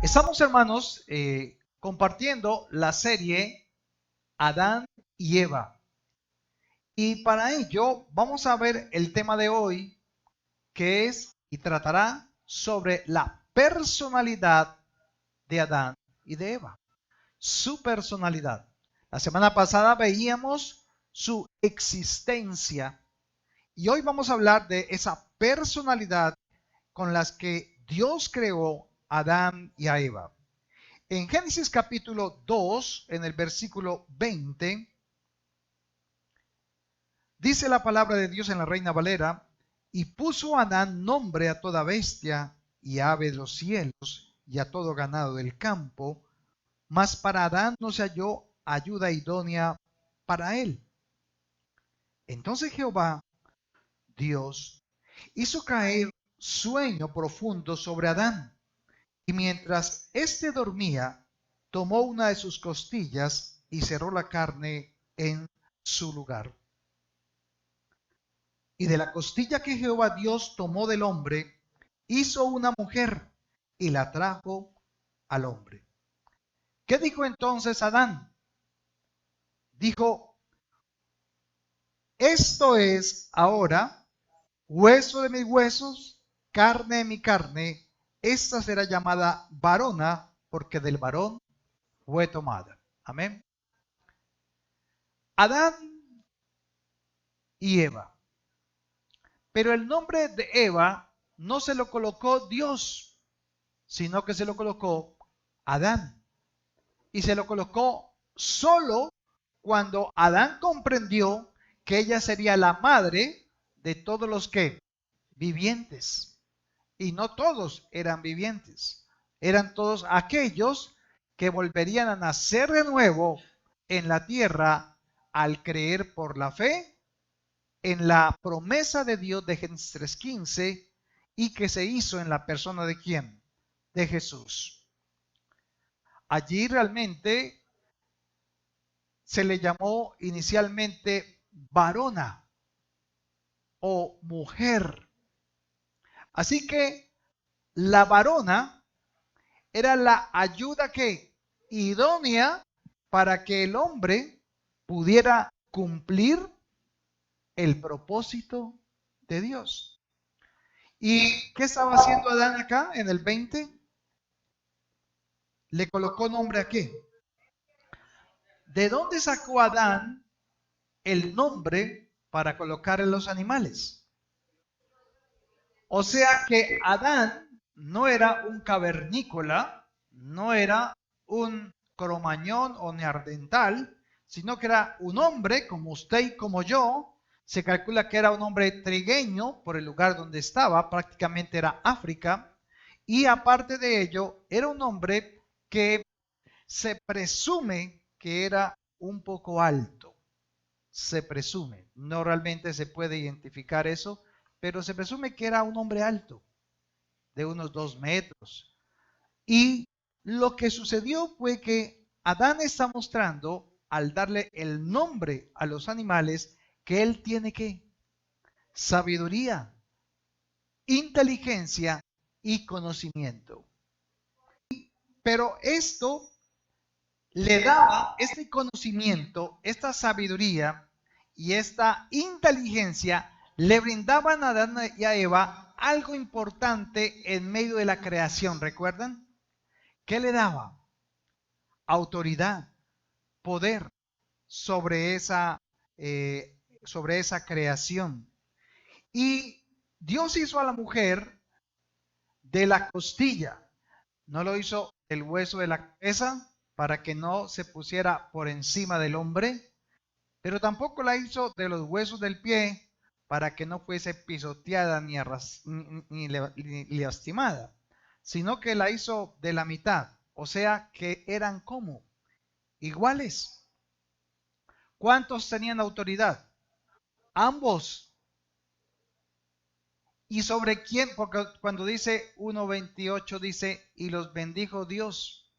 Estamos, hermanos, compartiendo la serie Adán y Eva. Y para ello vamos a ver el tema de hoy, que es y tratará sobre la personalidad de Adán y de Eva. Su personalidad. La semana pasada veíamos su existencia y hoy vamos a hablar de esa personalidad con las que Dios creó a Adán y a Eva. En Génesis capítulo 2, en el versículo 20, dice la palabra de Dios en la Reina Valera: y puso Adán nombre a toda bestia y ave de los cielos y a todo ganado del campo, mas para Adán no se halló ayuda idónea para él. Entonces Jehová, Dios, hizo caer sueño profundo sobre Adán, y mientras éste dormía, tomó una de sus costillas y cerró la carne en su lugar. Y de la costilla que Jehová Dios tomó del hombre, hizo una mujer y la trajo al hombre. ¿Qué dijo entonces Adán? Dijo: esto es ahora hueso de mis huesos, carne de mi carne. Esta será llamada varona, porque del varón fue tomada. Amén. Adán y Eva. Pero el nombre de Eva no se lo colocó Dios, sino que se lo colocó Adán. Y se lo colocó solo cuando Adán comprendió que ella sería la madre de todos los que vivientes. Y no todos eran vivientes, eran todos aquellos que volverían a nacer de nuevo en la tierra al creer por la fe en la promesa de Dios de Génesis 3:15 y que se hizo en la persona de ¿quién? De Jesús. Allí realmente se le llamó inicialmente varona o mujer. Así que la varona era la ayuda que idónea para que el hombre pudiera cumplir el propósito de Dios. ¿Y qué estaba haciendo Adán acá en el 20? ¿Le colocó nombre a qué? ¿De dónde sacó Adán el nombre para colocar en los animales? O sea que Adán no era un cavernícola, no era un cromañón o neandertal, sino que era un hombre como usted y como yo. Se calcula que era un hombre trigueño por el lugar donde estaba, prácticamente era África. Y aparte de ello, era un hombre que se presume que era un poco alto. Se presume, no realmente se puede identificar eso, pero se presume que era un hombre alto, de unos 2 metros. Y lo que sucedió fue que Adán está mostrando, al darle el nombre a los animales, que él tiene ¿qué? Sabiduría, inteligencia y conocimiento. Pero esto le daba, este conocimiento, esta sabiduría y esta inteligencia, le brindaban a Adán y a Eva algo importante en medio de la creación. ¿Recuerdan? ¿Qué le daba? Autoridad, poder sobre esa creación. Y Dios hizo a la mujer de la costilla, no lo hizo el hueso de la cabeza para que no se pusiera por encima del hombre, pero tampoco la hizo de los huesos del pie para que no fuese pisoteada ni lastimada, sino que la hizo de la mitad, o sea que eran como iguales. ¿Cuántos tenían autoridad? Ambos. ¿Y sobre quién? Porque cuando dice 1:28 dice, y los bendijo Dios.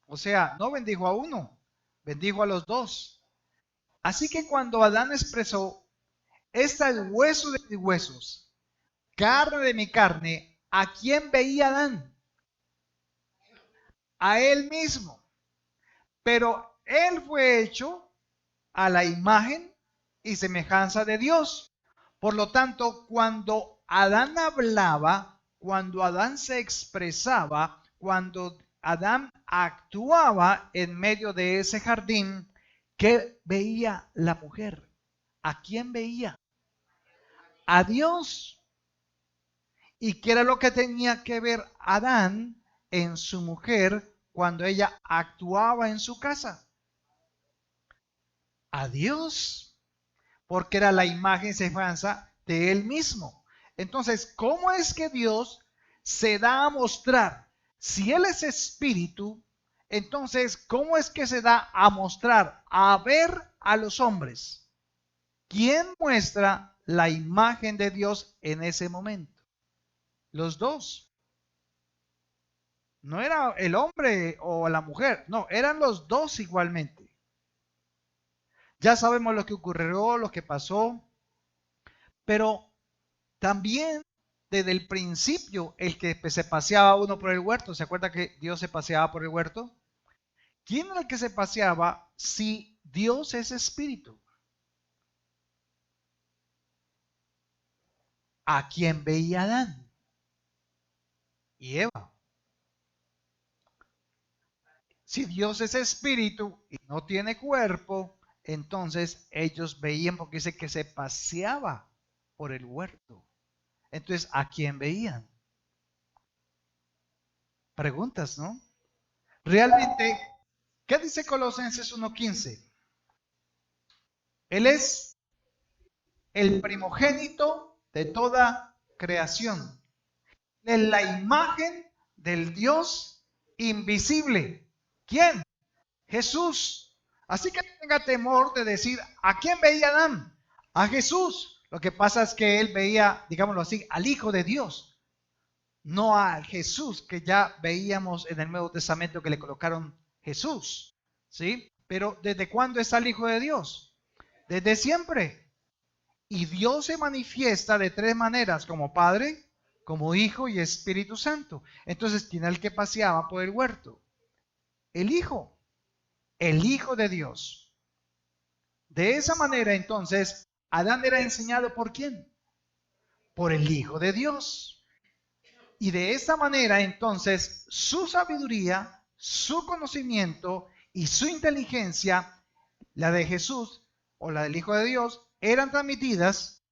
O sea, no bendijo a uno, bendijo a los dos. Así que cuando Adán expresó, esta es hueso de mis huesos, carne de mi carne, ¿a quién veía Adán? A él mismo. Pero él fue hecho a la imagen y semejanza de Dios. Por lo tanto, cuando Adán hablaba, cuando Adán se expresaba, cuando Adán actuaba en medio de ese jardín, ¿qué veía la mujer? ¿A quién veía? A Dios. ¿Y qué era lo que tenía que ver Adán en su mujer cuando ella actuaba en su casa? A Dios, porque era la imagen y semejanza de él mismo. Entonces, ¿cómo es que Dios se da a mostrar? Si Él es espíritu, entonces, ¿cómo es que se da a mostrar, a ver a los hombres? ¿Quién muestra la imagen de Dios en ese momento? Los dos. No era el hombre o la mujer, no, eran los dos igualmente. Ya sabemos lo que ocurrió, lo que pasó, pero también desde el principio el que se paseaba uno por el huerto, ¿se acuerda que Dios se paseaba por el huerto? ¿Quién era el que se paseaba si Dios es espíritu? ¿A quién veía Adán y Eva? Si Dios es espíritu y no tiene cuerpo, entonces ellos veían, porque dice que se paseaba por el huerto. Entonces, ¿a quién veían? Preguntas, ¿no? Realmente, ¿qué dice Colosenses 1:15? Él es el primogénito de toda creación, de la imagen del Dios invisible. ¿Quién? Jesús. Así que no tenga temor de decir, ¿a quién veía Adán? A Jesús. Lo que pasa es que él veía, digámoslo así, al Hijo de Dios, no a Jesús que ya veíamos en el Nuevo Testamento que le colocaron Jesús. ¿Sí? Pero ¿desde cuándo está el Hijo de Dios? Desde siempre. Y Dios se manifiesta de tres maneras, como Padre, como Hijo y Espíritu Santo. Entonces, ¿quién era el que paseaba por el huerto? El Hijo de Dios. De esa manera, entonces, Adán era enseñado ¿por quién? Por el Hijo de Dios. Y de esa manera, entonces, su sabiduría, su conocimiento y su inteligencia, la de Jesús o la del Hijo de Dios, eran transmitidas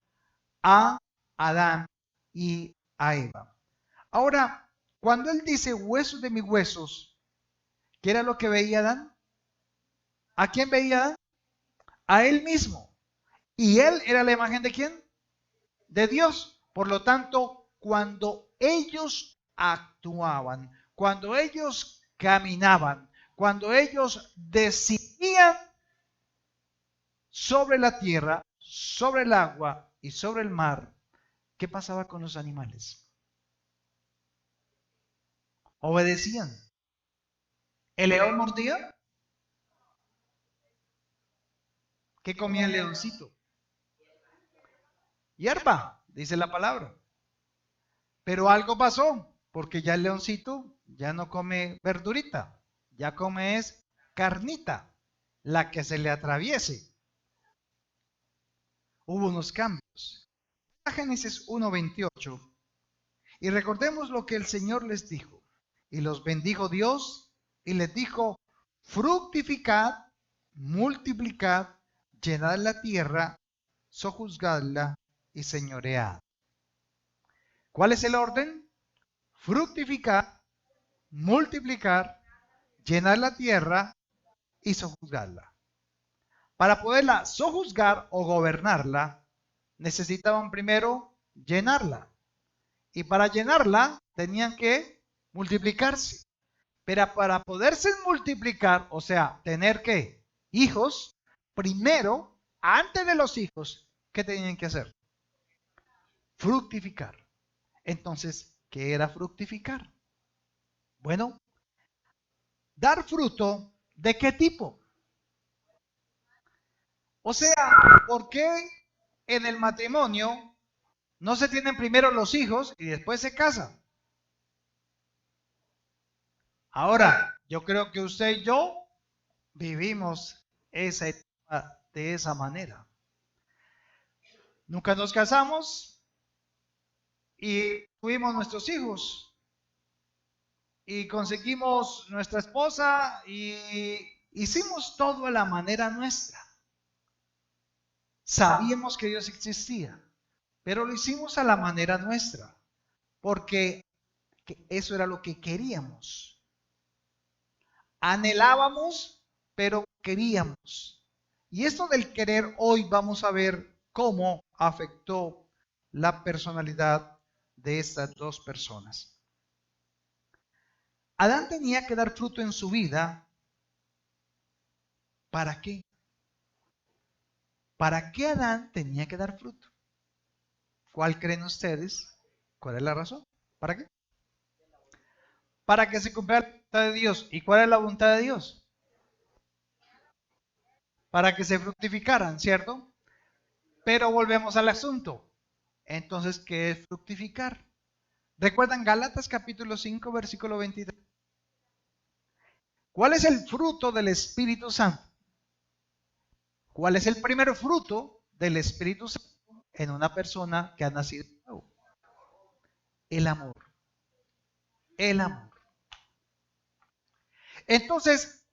a Adán y a Eva. Ahora, cuando él dice huesos de mis huesos, ¿qué era lo que veía Adán? ¿A quién veía Adán? A él mismo. ¿Y él era la imagen de quién? De Dios. Por lo tanto, cuando ellos actuaban, cuando ellos caminaban, cuando ellos decidían sobre la tierra, sobre el agua y sobre el mar, ¿qué pasaba con los animales? Obedecían. ¿El león mordía? ¿Qué comía el leoncito? Hierba, dice la palabra. Pero algo pasó, porque ya el leoncito ya no come verdurita, ya come es carnita, la que se le atraviese. Hubo unos cambios. Génesis 1:28. Y recordemos lo que el Señor les dijo. Y los bendijo Dios y les dijo, fructificad, multiplicad, llenad la tierra, sojuzgadla y señoread. ¿Cuál es el orden? Fructificar, multiplicar, llenar la tierra y sojuzgarla. Para poderla sojuzgar o gobernarla, necesitaban primero llenarla. Y para llenarla tenían que multiplicarse. Pero para poderse multiplicar, o sea, tener que hijos, primero, antes de los hijos, ¿qué tenían que hacer? Fructificar. Entonces, ¿qué era fructificar? Bueno, dar fruto, ¿de qué tipo? O sea, ¿por qué en el matrimonio no se tienen primero los hijos y después se casan? Ahora, yo creo que usted y yo vivimos esa etapa de esa manera. Nunca nos casamos y tuvimos nuestros hijos y conseguimos nuestra esposa y hicimos todo a la manera nuestra. Sabíamos que Dios existía, pero lo hicimos a la manera nuestra, porque eso era lo que queríamos. Anhelábamos, pero queríamos. Y esto del querer hoy vamos a ver cómo afectó la personalidad de estas dos personas. Adán tenía que dar fruto en su vida. ¿Para qué? ¿Para qué Adán tenía que dar fruto? ¿Cuál creen ustedes? ¿Cuál es la razón? ¿Para qué? Para que se cumpla la voluntad de Dios. ¿Y cuál es la voluntad de Dios? Para que se fructificaran, ¿cierto? Pero volvemos al asunto. Entonces, ¿qué es fructificar? ¿Recuerdan Gálatas capítulo 5, versículo 23? ¿Cuál es el fruto del Espíritu Santo? ¿Cuál es el primer fruto del Espíritu Santo en una persona que ha nacido de nuevo? El amor. El amor. Entonces,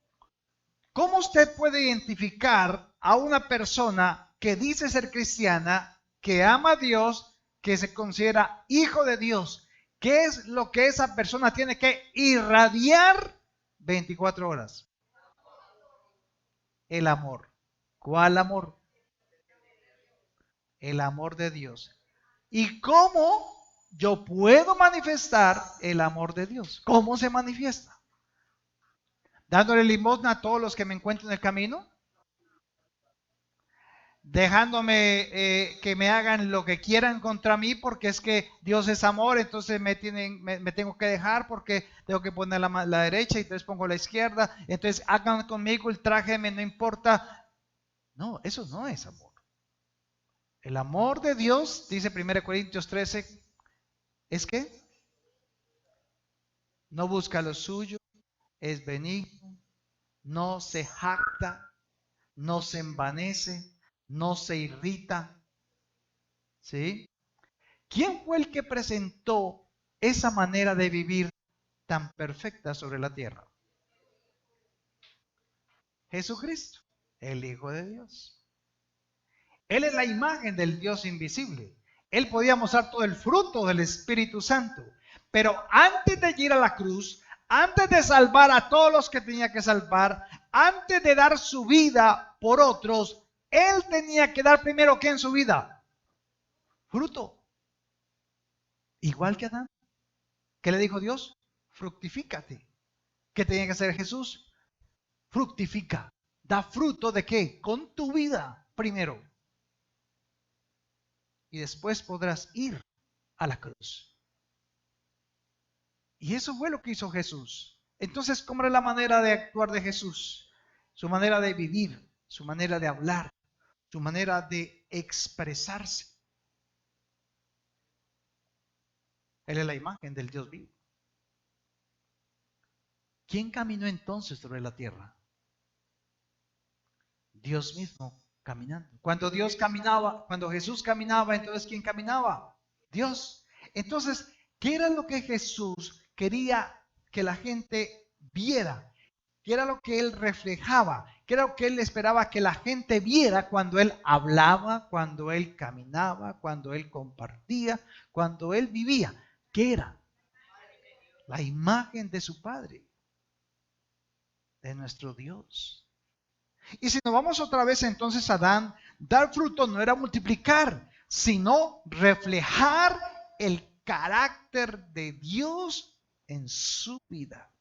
¿cómo usted puede identificar a una persona que dice ser cristiana, que ama a Dios, que se considera hijo de Dios? ¿Qué es lo que esa persona tiene que irradiar 24 horas? El amor. ¿Cuál amor? El amor de Dios. ¿Y cómo yo puedo manifestar el amor de Dios? ¿Cómo se manifiesta? ¿Dándole limosna a todos los que me encuentro en el camino? ¿Dejándome que me hagan lo que quieran contra mí porque es que Dios es amor, entonces me tengo que dejar porque tengo que poner la derecha y entonces pongo la izquierda, entonces hagan conmigo el traje, no importa? No, eso no es amor. El amor de Dios, dice 1 Corintios 13, es que no busca lo suyo, es benigno, no se jacta, no se envanece, no se irrita. ¿Sí? ¿Quién fue el que presentó esa manera de vivir tan perfecta sobre la tierra? Jesucristo, el Hijo de Dios. Él es la imagen del Dios invisible. Él podía mostrar todo el fruto del Espíritu Santo. Pero antes de ir a la cruz, antes de salvar a todos los que tenía que salvar, antes de dar su vida por otros, Él tenía que dar primero ¿qué en su vida? Fruto. Igual que Adán. ¿Qué le dijo Dios? Fructifícate. ¿Qué tenía que hacer Jesús? Fructifica. Da fruto de qué? Con tu vida primero. Y después podrás ir a la cruz. Y eso fue lo que hizo Jesús. Entonces, ¿cómo era la manera de actuar de Jesús? Su manera de vivir, su manera de hablar, su manera de expresarse. Él es la imagen del Dios vivo. ¿Quién caminó entonces sobre la tierra? Dios mismo caminando. Cuando Dios caminaba, cuando Jesús caminaba, entonces ¿quién caminaba? Dios. Entonces, ¿qué era lo que Jesús quería que la gente viera? ¿Qué era lo que él reflejaba? ¿Qué era lo que él esperaba que la gente viera cuando él hablaba, cuando él caminaba, cuando él compartía, cuando él vivía? ¿Qué era? La imagen de su Padre. de nuestro Dios. Y si nos vamos otra vez entonces a Adán, dar fruto no era multiplicar, sino reflejar el carácter de Dios en su vida.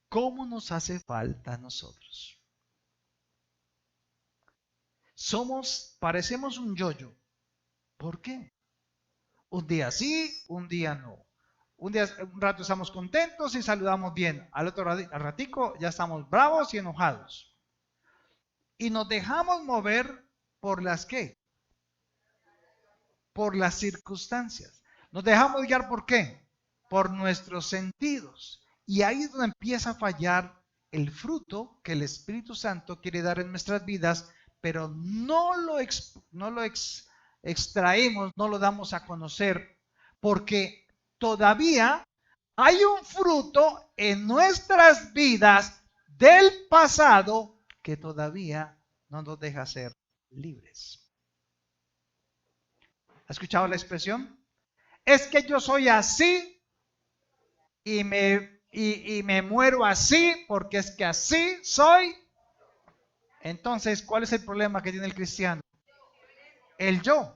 ¿Cómo nos hace falta a nosotros? Parecemos un yoyo. ¿Por qué? Un día sí, un día no. Un rato estamos contentos y saludamos bien. Al otro ratico ya estamos bravos y enojados. Y nos dejamos mover por las ¿qué? Por las circunstancias. Nos dejamos guiar ¿por qué? Por nuestros sentidos. Y ahí es donde empieza a fallar el fruto que el Espíritu Santo quiere dar en nuestras vidas, pero no lo extraemos, no lo damos a conocer, porque todavía hay un fruto en nuestras vidas del pasado que todavía no nos deja ser libres. ¿Ha escuchado la expresión? Es que yo soy así y me muero así porque es que así soy. Entonces, ¿cuál es el problema que tiene el cristiano? El yo.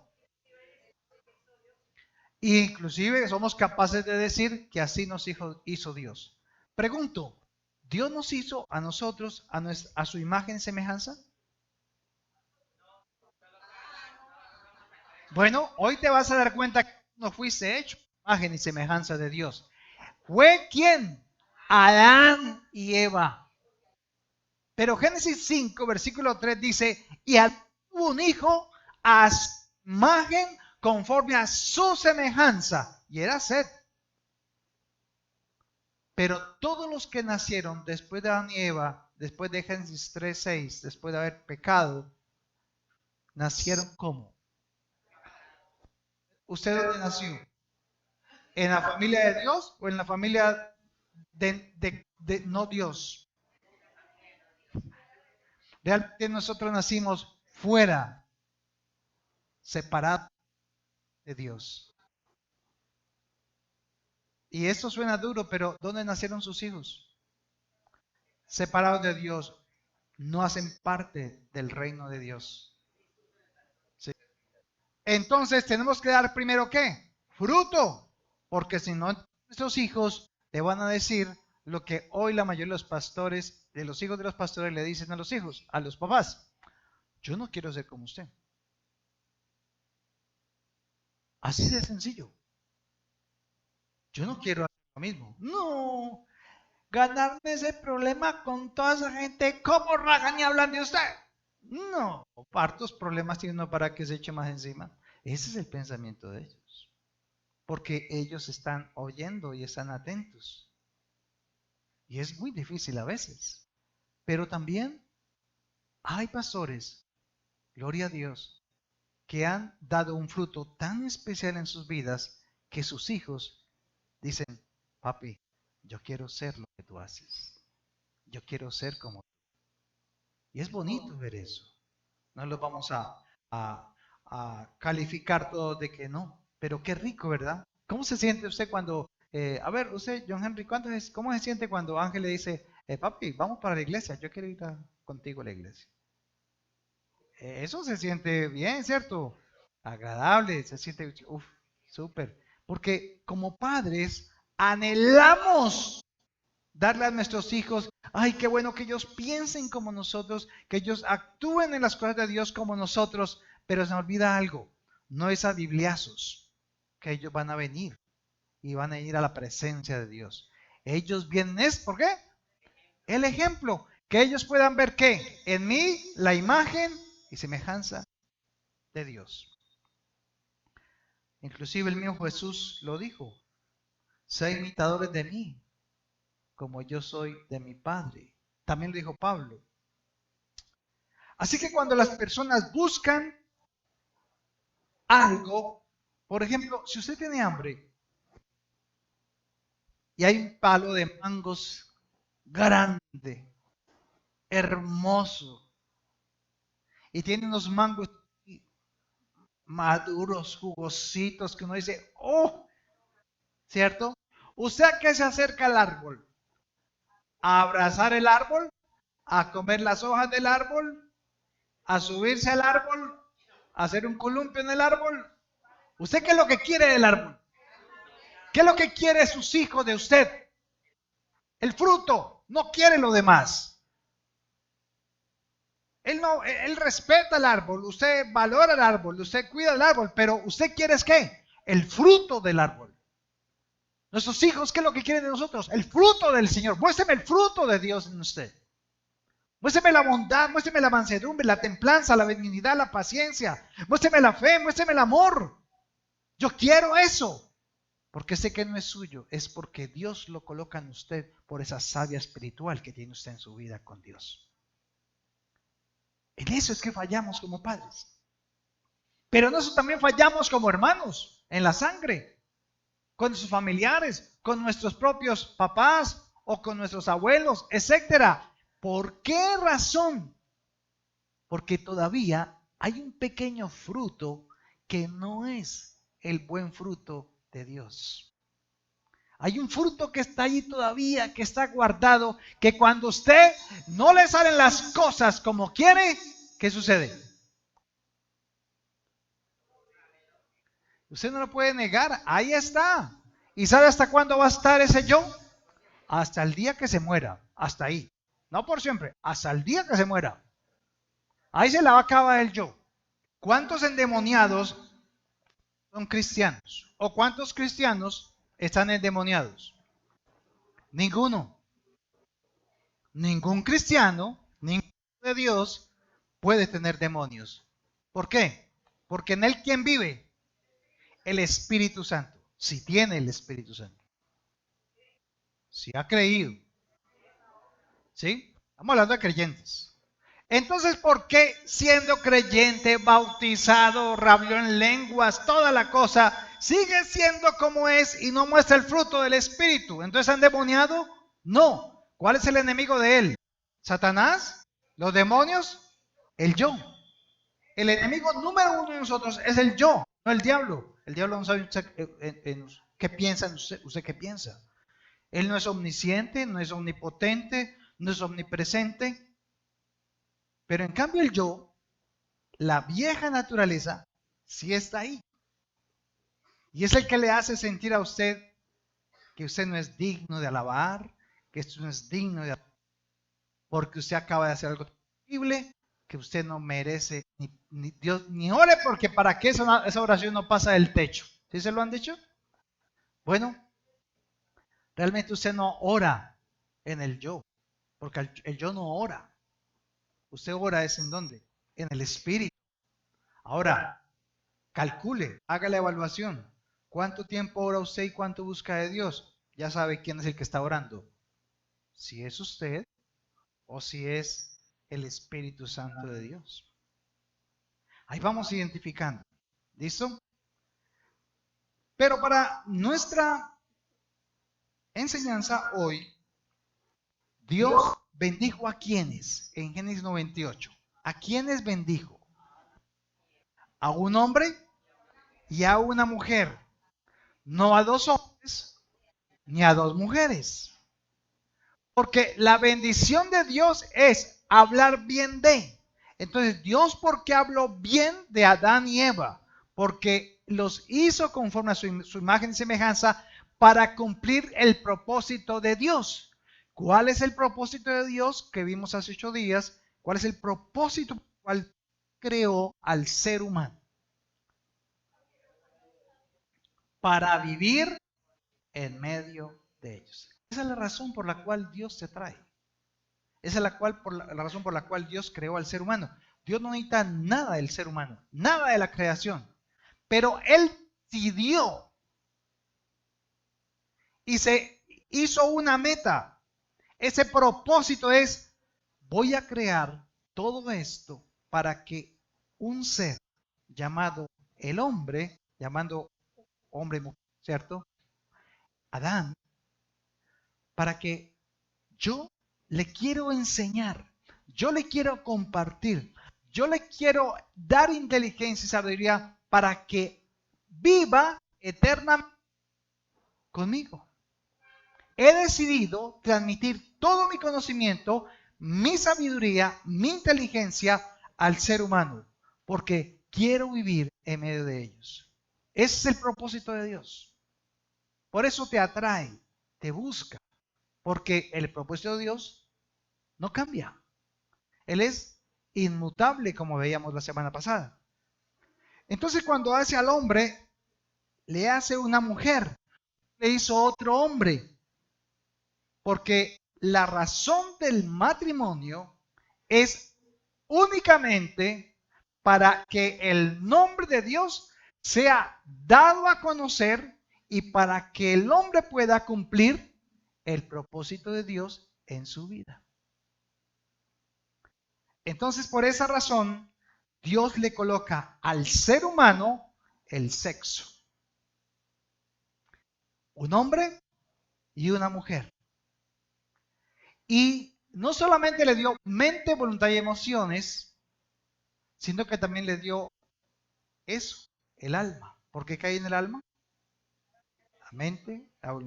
E inclusive somos capaces de decir que así nos hizo Dios. Pregunto, ¿Dios nos hizo a nosotros a su imagen y semejanza? Bueno, hoy te vas a dar cuenta que no fuiste hecho imagen y semejanza de Dios. ¿Fue quién? Adán y Eva. Pero Génesis 5, versículo 3 dice, y Adán tuvo un hijo a su imagen conforme a su semejanza, y era Set. Pero todos los que nacieron después de Adán y Eva, después de Génesis 3, 6, después de haber pecado, nacieron ¿cómo? ¿Usted dónde nació? ¿En la familia de Dios o en la familia de no Dios? Realmente nosotros nacimos fuera, separados de Dios. Y esto suena duro, pero ¿dónde nacieron sus hijos? Separados de Dios, no hacen parte del reino de Dios. ¿Sí? Entonces tenemos que dar primero ¿qué? Fruto, porque si no, nuestros hijos le van a decir lo que hoy la mayoría de los pastores, de los hijos de los pastores le dicen a los hijos, a los papás. Yo no quiero ser como usted. Así de sencillo. Yo no quiero hacer lo mismo. No, ganarme ese problema con toda esa gente, ¿cómo rajan y hablan de usted? No, hartos problemas tiene uno para que se eche más encima. Ese es el pensamiento de ellos. Porque ellos están oyendo y están atentos. Y es muy difícil a veces. Pero también hay pastores, gloria a Dios, que han dado un fruto tan especial en sus vidas que sus hijos dicen, papi, yo quiero ser lo que tú haces. Yo quiero ser como tú. Y es bonito ver eso. No lo vamos a calificar todo de que no. Pero qué rico, ¿verdad? ¿Cómo se siente usted cuando, a ver, usted, John Henry, cómo se siente cuando Ángel le dice, papi, vamos para la iglesia, yo quiero ir contigo a la iglesia? Eso se siente bien, ¿cierto? Agradable, se siente, uff, súper. Porque como padres anhelamos darle a nuestros hijos, ay, qué bueno que ellos piensen como nosotros, que ellos actúen en las cosas de Dios como nosotros, pero se me olvida algo, no es a bibliazos que ellos van a venir y van a ir a la presencia de Dios. Ellos vienen ¿por qué? El ejemplo, que ellos puedan ver que en mí la imagen y semejanza de Dios. Inclusive el mío Jesús lo dijo, sé imitadores de mí, como yo soy de mi Padre. También lo dijo Pablo. Así que cuando las personas buscan algo, por ejemplo, si usted tiene hambre y hay un palo de mangos grande, hermoso, y tiene unos mangos maduros, jugositos, que uno dice, oh, ¿cierto? ¿Usted a qué se acerca al árbol? a abrazar el árbol, a comer las hojas del árbol, a subirse al árbol, a hacer un columpio en el árbol. ¿Usted qué es lo que quiere del árbol? ¿Qué es lo que quiere sus hijos de usted? El fruto, no quiere lo demás. Él respeta el árbol, usted valora el árbol, usted cuida el árbol, pero usted quiere es ¿qué? El fruto del árbol. Nuestros hijos, ¿qué es lo que quieren de nosotros? El fruto del Señor. Muéstreme el fruto de Dios en usted. Muéstreme la bondad, muéstreme la mansedumbre, la templanza, la benignidad, la paciencia. Muéstreme la fe, muéstreme el amor. Yo quiero eso. Porque sé que no es suyo, es porque Dios lo coloca en usted por esa savia espiritual que tiene usted en su vida con Dios. En eso es que fallamos como padres. Pero en eso también fallamos como hermanos, en la sangre, con nuestros familiares, con nuestros propios papás o con nuestros abuelos, etcétera. ¿Por qué razón? Porque todavía hay un pequeño fruto que no es el buen fruto de Dios. Hay un fruto que está ahí todavía, que está guardado, que cuando usted no le salen las cosas como quiere, ¿qué sucede? Usted no lo puede negar, ahí está. ¿Y sabe hasta cuándo va a estar ese yo? Hasta el día que se muera, hasta ahí. No por siempre, hasta el día que se muera. Ahí se la va a acabar el yo. ¿Cuántos endemoniados son cristianos? ¿O cuántos cristianos están endemoniados? Ninguno. Ningún cristiano, ningún de Dios puede tener demonios. ¿Por qué? Porque en él ¿quién vive? El Espíritu Santo. Si tiene el Espíritu Santo. Si ha creído. ¿Sí? Estamos hablando de creyentes. Entonces, ¿por qué siendo creyente, bautizado, rabió en lenguas, toda la cosa, sigue siendo como es y no muestra el fruto del Espíritu? ¿Entonces han demoniado? No. ¿Cuál es el enemigo de él? ¿Satanás? ¿Los demonios? El yo. El enemigo número uno de nosotros es el yo, no el diablo. El diablo no sabe qué piensa usted qué piensa. Él no es omnisciente, no es omnipotente, no es omnipresente. Pero en cambio el yo, la vieja naturaleza, sí está ahí. Y es el que le hace sentir a usted que usted no es digno de alabar, que usted no es digno de alabar, porque usted acaba de hacer algo terrible, que usted no merece, ni Dios, ni ore, porque para qué esa oración no pasa del techo. ¿Sí se lo han dicho? Bueno, realmente usted no ora en el yo, porque el yo no ora. Usted ora es en ¿dónde? En el Espíritu. Ahora, calcule, haga la evaluación. ¿Cuánto tiempo ora usted y cuánto busca de Dios? Ya sabe quién es el que está orando. Si es usted o si es el Espíritu Santo de Dios. Ahí vamos identificando. ¿Listo? Pero para nuestra enseñanza hoy, Dios bendijo a quienes en Génesis 98. ¿A quiénes bendijo? A un hombre y a una mujer. No a dos hombres ni a dos mujeres. Porque la bendición de Dios es hablar bien de. Entonces, Dios, ¿por qué habló bien de Adán y Eva? Porque los hizo conforme a su imagen y semejanza para cumplir el propósito de Dios. ¿Cuál es el propósito de Dios que vimos hace 8 días? ¿Cuál es el propósito por el cual creó al ser humano? Para vivir en medio de ellos. Esa es la razón por la cual Dios te trae. Esa es la razón por la cual Dios creó al ser humano. Dios no necesita nada del ser humano, nada de la creación. Pero Él decidió y se hizo una meta. Ese propósito es, voy a crear todo esto para que un ser llamado el hombre, llamando hombre, ¿cierto? Adán, para que yo le quiero enseñar, yo le quiero compartir, yo le quiero dar inteligencia y sabiduría para que viva eternamente conmigo. He decidido transmitir todo mi conocimiento, mi sabiduría, mi inteligencia al ser humano, porque quiero vivir en medio de ellos. Ese es el propósito de Dios. Por eso te atrae, te busca, porque el propósito de Dios no cambia. Él es inmutable, como veíamos la semana pasada. Entonces, cuando hace al hombre, le hace una mujer, le hizo otro hombre, porque la razón del matrimonio es únicamente para que el nombre de Dios sea dado a conocer y para que el hombre pueda cumplir el propósito de Dios en su vida. Entonces, por esa razón, Dios le coloca al ser humano el sexo. Un hombre y una mujer. Y no solamente le dio mente, voluntad y emociones, sino que también le dio eso, el alma. ¿Por qué cae en el alma? La mente la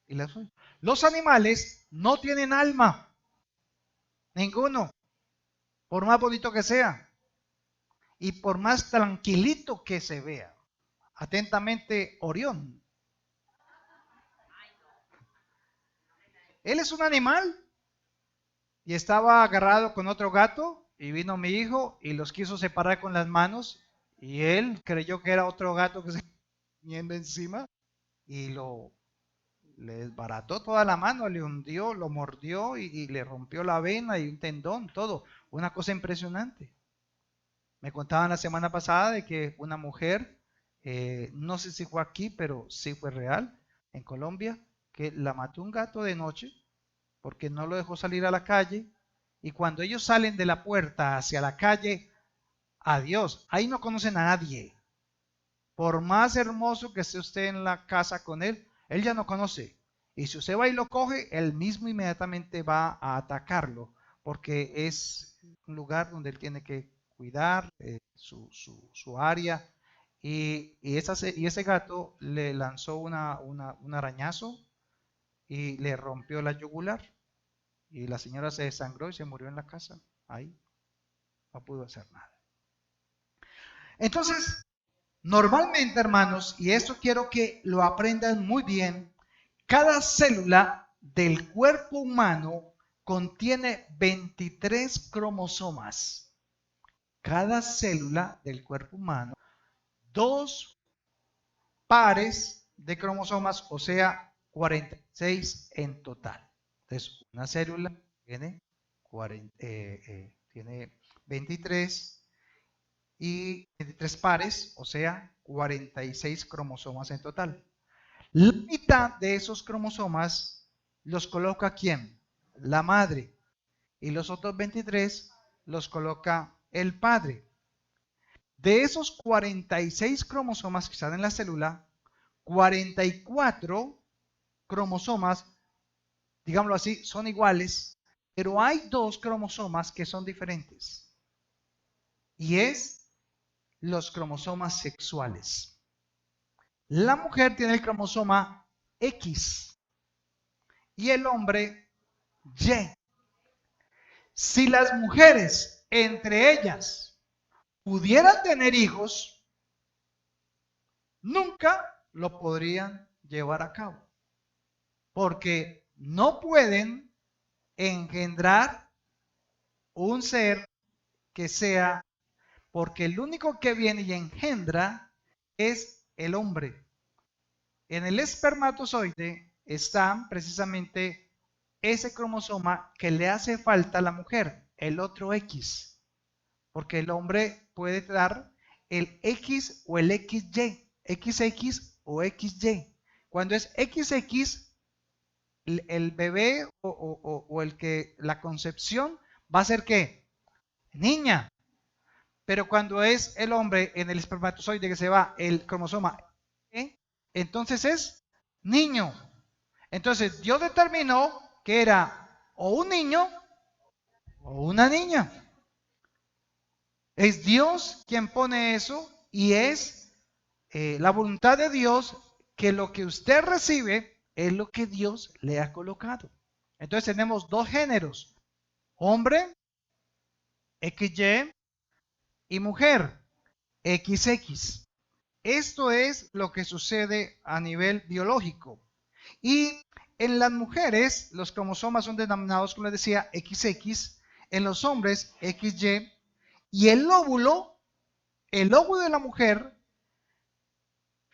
y la emoción. Los animales no tienen alma. Ninguno. Por más bonito que sea. Y por más tranquilito que se vea. Atentamente, Orión. Él es un animal. Y estaba agarrado con otro gato. Y vino mi hijo y los quiso separar con las manos. Y él creyó que era otro gato que se viniendo encima. Y le desbarató toda la mano, le hundió, lo mordió y le rompió la vena y un tendón, todo. Una cosa impresionante. Me contaban la semana pasada de que una mujer, no sé si fue aquí, pero sí fue real, en Colombia, que la mató un gato de noche porque no lo dejó salir a la calle. Y cuando ellos salen de la puerta hacia la calle, adiós, ahí no conocen a nadie. Por más hermoso que esté usted en la casa con él ya no conoce. Y si usted va y lo coge, él mismo inmediatamente va a atacarlo, porque es un lugar donde él tiene que cuidar su área. Y ese gato le lanzó un arañazo y le rompió la yugular. Y la señora se desangró y se murió en la casa. Ahí no pudo hacer nada. Entonces, normalmente, hermanos, y esto quiero que lo aprendan muy bien, cada célula del cuerpo humano contiene 23 cromosomas. Cada célula del cuerpo humano, 2 pares de cromosomas, o sea, 46 en total. Entonces, una célula tiene 23 y 23 pares, o sea, 46 cromosomas en total. La mitad de esos cromosomas los coloca ¿quién? La madre. Y los otros 23 los coloca el padre. De esos 46 cromosomas que están en la célula, 44 cromosomas, digámoslo así, son iguales, pero hay 2 cromosomas que son diferentes. Y es los cromosomas sexuales. La mujer tiene el cromosoma X y el hombre Y. Si las mujeres entre ellas pudieran tener hijos, nunca lo podrían llevar a cabo, porque no pueden engendrar un ser que sea, porque el único que viene y engendra es el hombre. En el espermatozoide está precisamente ese cromosoma que le hace falta a la mujer, el otro X, porque el hombre puede dar el X o el XY, XX o XY. Cuando es XX, el bebé o la concepción va a ser ¿qué? Niña. Pero cuando es el hombre en el espermatozoide que se va el cromosoma E, entonces es niño. Entonces Dios determinó que era o un niño o una niña. Es Dios quien pone eso y es la voluntad de Dios que lo que usted recibe es lo que Dios le ha colocado. Entonces tenemos dos géneros, hombre, XY, y mujer, XX. Esto es lo que sucede a nivel biológico. Y en las mujeres, los cromosomas son denominados, como les decía, XX, en los hombres, XY, y el óvulo de la mujer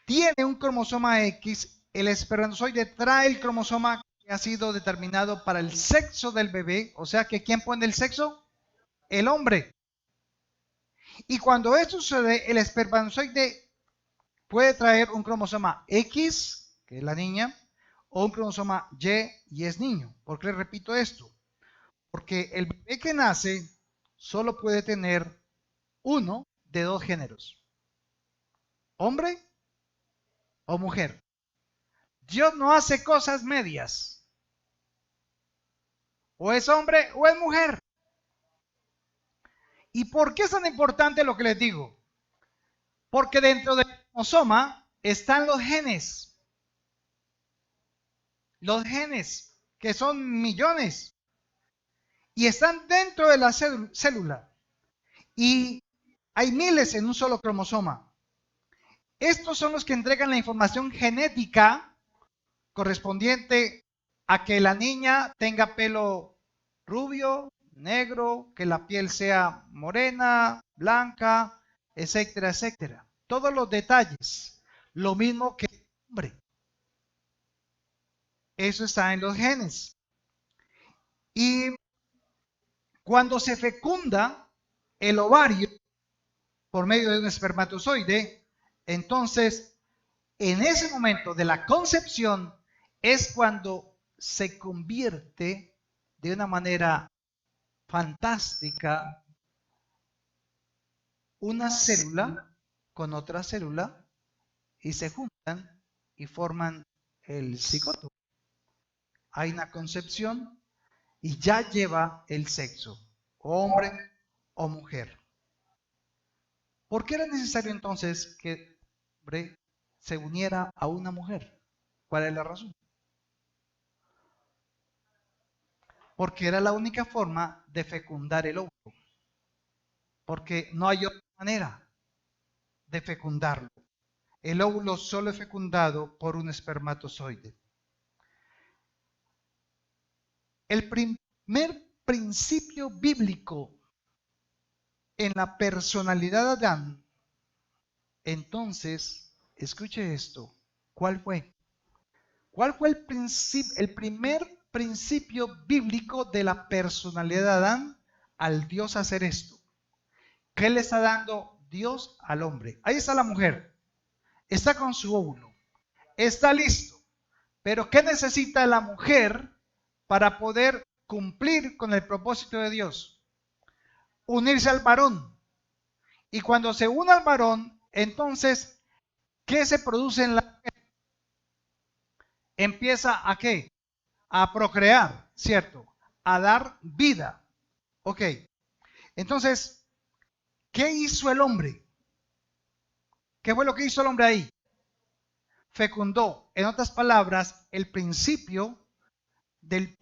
tiene un cromosoma X, el espermatozoide trae el cromosoma que ha sido determinado para el sexo del bebé, o sea que ¿quién pone el sexo? El hombre. Y cuando esto sucede, el espermatozoide puede traer un cromosoma X, que es la niña, o un cromosoma y es niño. ¿Por qué le repito esto? Porque el bebé que nace solo puede tener uno de dos géneros, hombre o mujer. Dios no hace cosas medias. O es hombre o es mujer. ¿Y por qué es tan importante lo que les digo? Porque dentro del cromosoma están los genes. Los genes, que son millones. Y están dentro de la célula. Y hay miles en un solo cromosoma. Estos son los que entregan la información genética correspondiente a que la niña tenga pelo rubio, negro, que la piel sea morena, blanca, etcétera, etcétera. Todos los detalles. Lo mismo que el hombre. Eso está en los genes. Y cuando se fecunda el ovario por medio de un espermatozoide, entonces en ese momento de la concepción es cuando se convierte de una manera fantástica una célula con otra célula y se juntan y forman el cigoto. Hay una concepción y ya lleva el sexo, hombre o mujer. ¿Por qué era necesario entonces que el hombre se uniera a una mujer? ¿Cuál es la razón? Porque era la única forma de fecundar el óvulo. Porque no hay otra manera de fecundarlo. El óvulo solo es fecundado por un espermatozoide. El primer principio bíblico en la personalidad de Adán, entonces, escuche esto, ¿cuál fue? ¿Cuál fue el primer principio bíblico de la personalidad de Adán al Dios hacer esto? ¿Qué le está dando Dios al hombre? Ahí está la mujer, está con su óvulo, está listo. Pero ¿qué necesita la mujer para poder cumplir con el propósito de Dios? Unirse al varón. Y cuando se une al varón, entonces, ¿qué se produce en la mujer? Empieza a ¿qué? A procrear, ¿cierto? A dar vida. Ok. Entonces, ¿qué hizo el hombre? ¿Qué fue lo que hizo el hombre ahí? Fecundó. En otras palabras, el principio del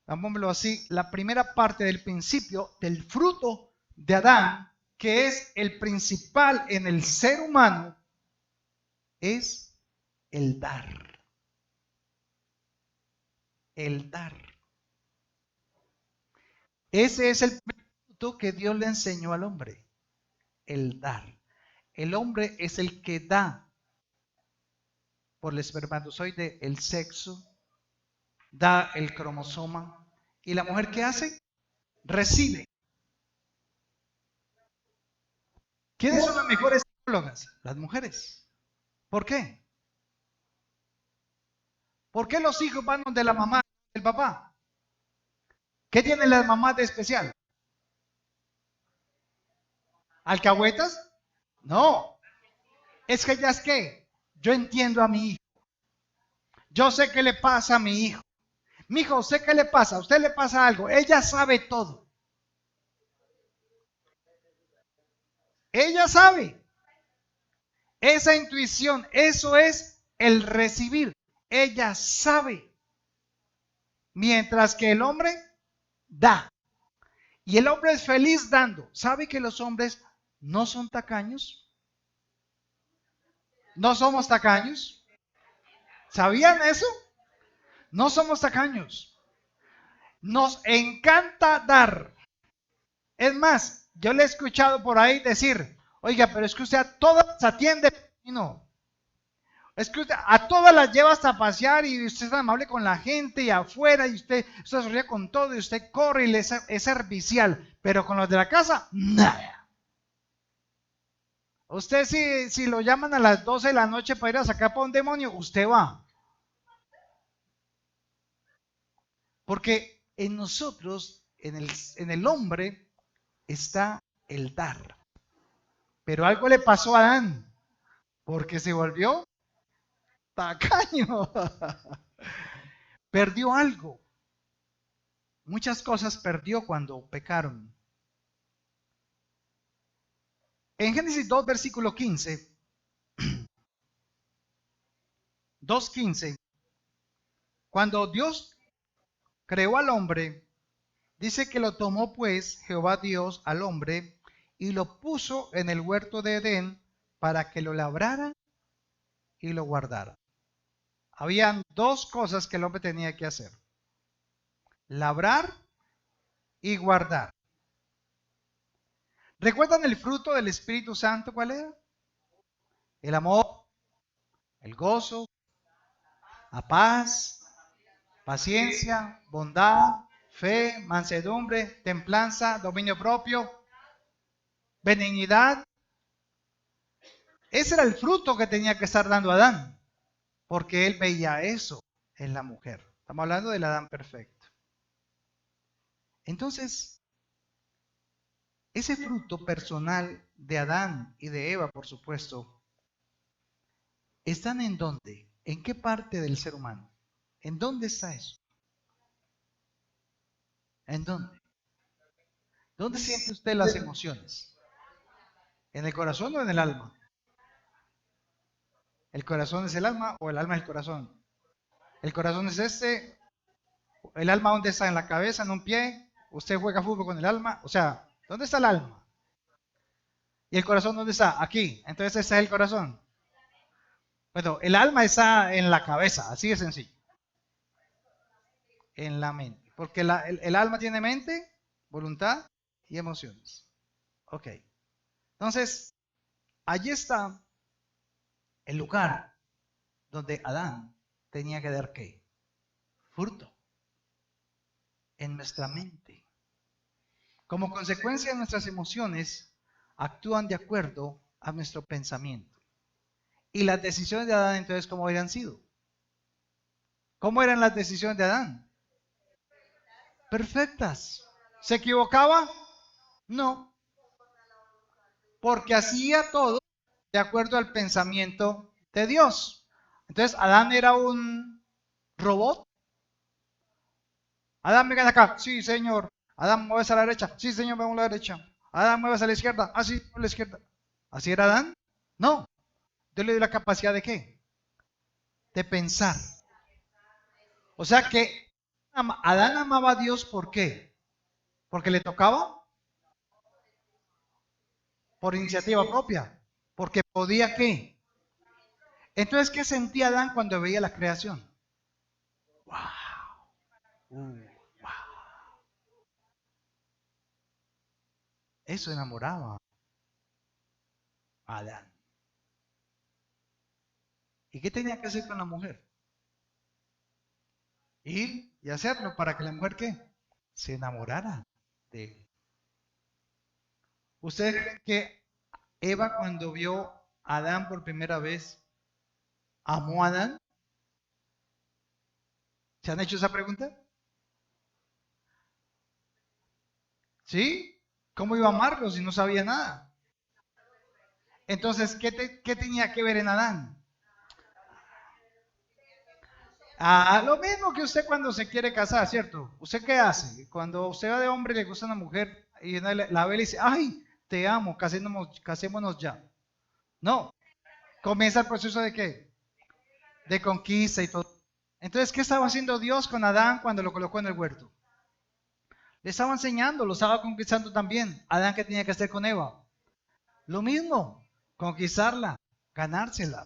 vámonos así, la primera parte del principio del fruto de Adán, que es el principal en el ser humano, es el dar. El dar. Ese es el fruto que Dios le enseñó al hombre. El dar. El hombre es el que da por el espermatozoide el sexo, da el cromosoma. ¿Y la mujer qué hace? Recibe. ¿Quiénes son las mejores psicólogas? Las mujeres. ¿Por qué? ¿Por qué los hijos van de la mamá y del papá? ¿Qué tienen las mamás de especial? ¿Alcahuetas? No. Es que ellas qué. Yo entiendo a mi hijo. Yo sé qué le pasa a mi hijo. Mi hijo, sé qué le pasa. A usted le pasa algo. Ella sabe todo. Ella sabe. Esa intuición, eso es el recibir. Ella sabe. Mientras que el hombre da. Y el hombre es feliz dando. ¿Sabe que los hombres no son tacaños? No somos tacaños. ¿Sabían eso? No somos tacaños. Nos encanta dar. Es más, yo le he escuchado por ahí decir, oiga, pero es que usted a todas las atiende. Y no. Es que usted a todas las lleva hasta pasear y usted es amable con la gente y afuera y usted se ríe con todo y usted corre y es servicial. Pero con los de la casa, nada. Usted si lo llaman a las 12 de la noche para ir a sacar para un demonio, usted va. Porque en nosotros, en el hombre, está el dar. Pero algo le pasó a Adán, porque se volvió tacaño. Perdió algo. Muchas cosas perdió cuando pecaron. En Génesis 2, versículo 15, 2:15, cuando Dios creó al hombre, dice que lo tomó pues Jehová Dios al hombre y lo puso en el huerto de Edén para que lo labrara y lo guardara. Habían dos cosas que el hombre tenía que hacer: labrar y guardar. ¿Recuerdan el fruto del Espíritu Santo? ¿Cuál era? El amor, el gozo, la paz, paciencia, bondad, fe, mansedumbre, templanza, dominio propio, benignidad. Ese era el fruto que tenía que estar dando Adán, porque él veía eso en la mujer. Estamos hablando del Adán perfecto. Entonces, ese fruto personal de Adán y de Eva, por supuesto, ¿están en dónde? ¿En qué parte del ser humano? ¿En dónde está eso? ¿En dónde? ¿Dónde siente usted las emociones? ¿En el corazón o en el alma? ¿El corazón es el alma o el alma es el corazón? El corazón es este, el alma ¿dónde está? ¿En la cabeza, en un pie? ¿Usted juega fútbol con el alma? O sea, ¿dónde está el alma? ¿Y el corazón dónde está? Aquí. Entonces ese es el corazón. Bueno, el alma está en la cabeza, así de sencillo. En la mente. Porque el alma tiene mente, voluntad y emociones. Ok. Entonces, allí está el lugar donde Adán tenía que dar ¿qué? Fruto. En nuestra mente. Como consecuencia, nuestras emociones actúan de acuerdo a nuestro pensamiento. Y las decisiones de Adán, entonces, ¿cómo habrían sido? ¿Cómo eran las decisiones de Adán? Perfectas. ¿Se equivocaba? No, porque hacía todo de acuerdo al pensamiento de Dios. Entonces, Adán era un robot. Adán, venga acá. Sí, señor. Adán, mueves a la derecha. Sí, señor, me muevo a la derecha. Adán, mueves a la izquierda. Ah, sí, a la izquierda. ¿Así era Adán? No. Dios le dio la capacidad de ¿qué? De pensar. O sea que Adán amaba a Dios, ¿por qué? ¿Porque le tocaba? Por iniciativa propia. Porque podía ¿qué? Entonces, ¿qué sentía Adán cuando veía la creación? ¡Wow! ¡Wow! Eso enamoraba a Adán. ¿Y qué tenía que hacer con la mujer? Ir y hacerlo para que la mujer ¿qué? Se enamorara de él. ¿Ustedes creen que Eva cuando vio a Adán por primera vez, amó a Adán? ¿Se han hecho esa pregunta? ¿Sí? ¿Cómo iba a amarlo si no sabía nada? Entonces, ¿qué tenía que ver en Adán? Lo mismo que usted cuando se quiere casar, ¿cierto? ¿Usted qué hace? Cuando usted va de hombre y le gusta una mujer y la ve y le dice, ay, te amo, casémonos ya. No, comienza el proceso de qué? De conquista y todo. Entonces, ¿qué estaba haciendo Dios con Adán cuando lo colocó en el huerto? Le estaba enseñando, lo estaba conquistando también. Adán, ¿qué tenía que hacer con Eva? Lo mismo, conquistarla, ganársela.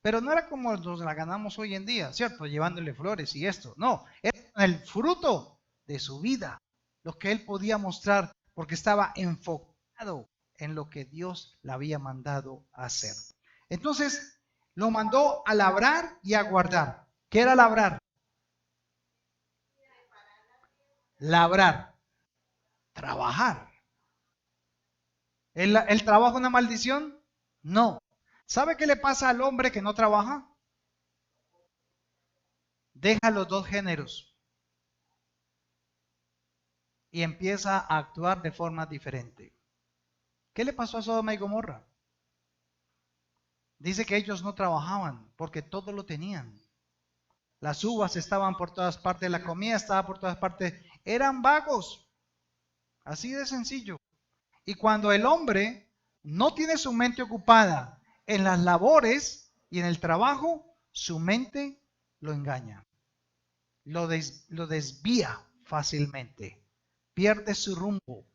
Pero no era como nos la ganamos hoy en día, ¿cierto? Llevándole flores y esto. No, era el fruto de su vida, lo que él podía mostrar, porque estaba enfocado en lo que Dios le había mandado a hacer. Entonces, lo mandó a labrar y a guardar. ¿Qué era labrar? Labrar, trabajar. ¿El trabajo es una maldición? No. ¿Sabe qué le pasa al hombre que no trabaja? Deja los dos géneros y empieza a actuar de forma diferente. ¿Qué le pasó a Sodoma y Gomorra? Dice que ellos no trabajaban porque todo lo tenían. Las uvas estaban por todas partes, la comida estaba por todas partes. Eran vagos. Así de sencillo. Y cuando el hombre no tiene su mente ocupada en las labores y en el trabajo, su mente lo engaña. Lo desvía fácilmente. Pierde su rumbo.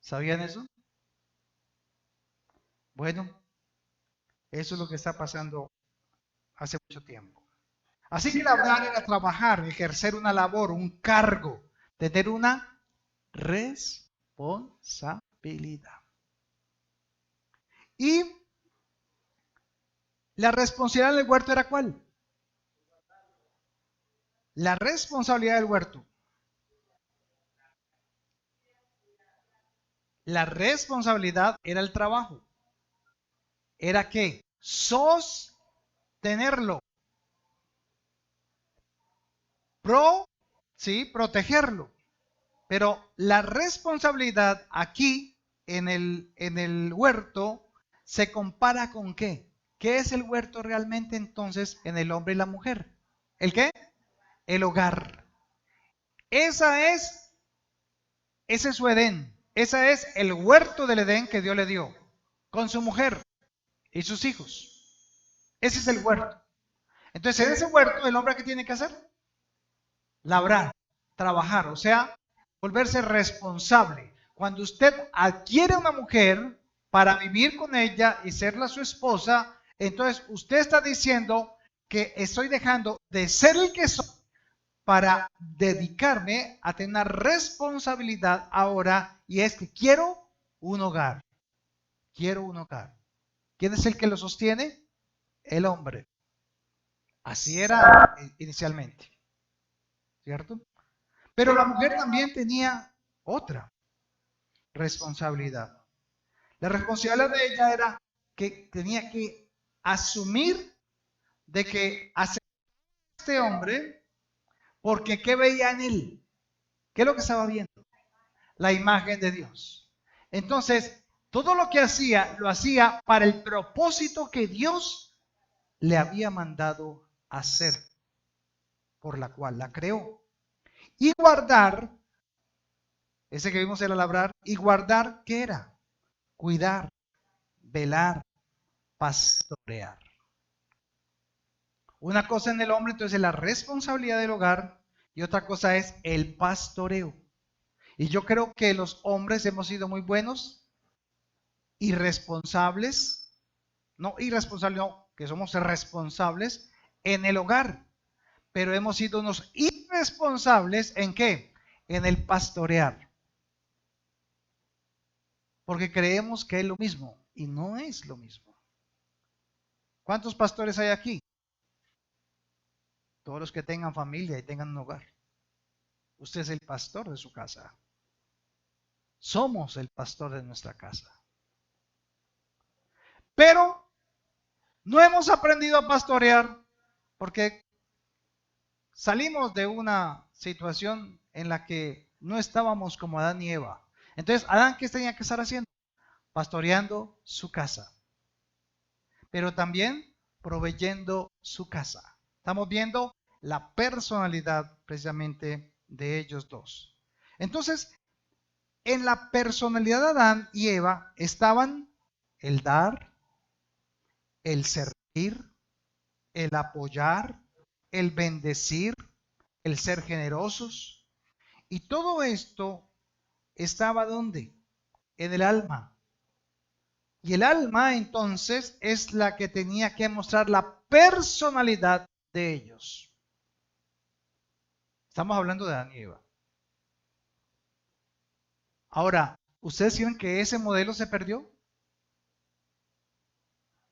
¿Sabían eso? Bueno, eso es lo que está pasando hace mucho tiempo. Así que labrar era trabajar, ejercer una labor, un cargo, tener una responsabilidad. Y la responsabilidad del huerto era ¿cuál? La responsabilidad del huerto. La responsabilidad era el trabajo. ¿Era qué? Sostenerlo. Sí, protegerlo. Pero la responsabilidad aquí en el huerto se compara con ¿qué? ¿Qué es el huerto realmente entonces en el hombre y la mujer? ¿El qué? El hogar. Ese es su Edén. Ese es el huerto del Edén que Dios le dio con su mujer y sus hijos. Ese es el huerto. Entonces, en ese huerto, ¿el hombre qué tiene que hacer? Labrar, trabajar, o sea, volverse responsable. Cuando usted adquiere una mujer para vivir con ella y serla su esposa, entonces usted está diciendo que estoy dejando de ser el que soy para dedicarme a tener una responsabilidad ahora, y es que quiero un hogar. Quiero un hogar. ¿Quién es el que lo sostiene? El hombre. Así era inicialmente, ¿cierto? Pero la mujer también tenía otra responsabilidad. La responsabilidad de ella era que tenía que asumir de que aceptaba a este hombre porque ¿qué veía en él? ¿Qué es lo que estaba viendo? La imagen de Dios. Entonces, todo lo que hacía, lo hacía para el propósito que Dios le había mandado hacer, por la cual la creó. Y guardar, ese que vimos era labrar, y guardar, ¿qué era? Cuidar, velar, pastorear. Una cosa en el hombre, entonces, es la responsabilidad del hogar, y otra cosa es el pastoreo. Y yo creo que los hombres hemos sido muy buenos, irresponsables, no, que somos responsables en el hogar, pero hemos sido unos irresponsables ¿en qué? En el pastorear. Porque creemos que es lo mismo y no es lo mismo. ¿Cuántos pastores hay aquí? Todos los que tengan familia y tengan un hogar. Usted es el pastor de su casa. Somos el pastor de nuestra casa. Pero no hemos aprendido a pastorear porque salimos de una situación en la que no estábamos como Adán y Eva. Entonces, Adán, ¿qué tenía que estar haciendo? Pastoreando su casa. Pero también proveyendo su casa. Estamos viendo la personalidad precisamente de ellos dos. Entonces, en la personalidad de Adán y Eva estaban el dar, el servir, el apoyar, el bendecir, el ser generosos. Y todo esto estaba ¿dónde? En el alma. Y el alma entonces es la que tenía que mostrar la personalidad de ellos. Estamos hablando de Adán y Eva. Ahora, ¿ustedes creen que ese modelo se perdió?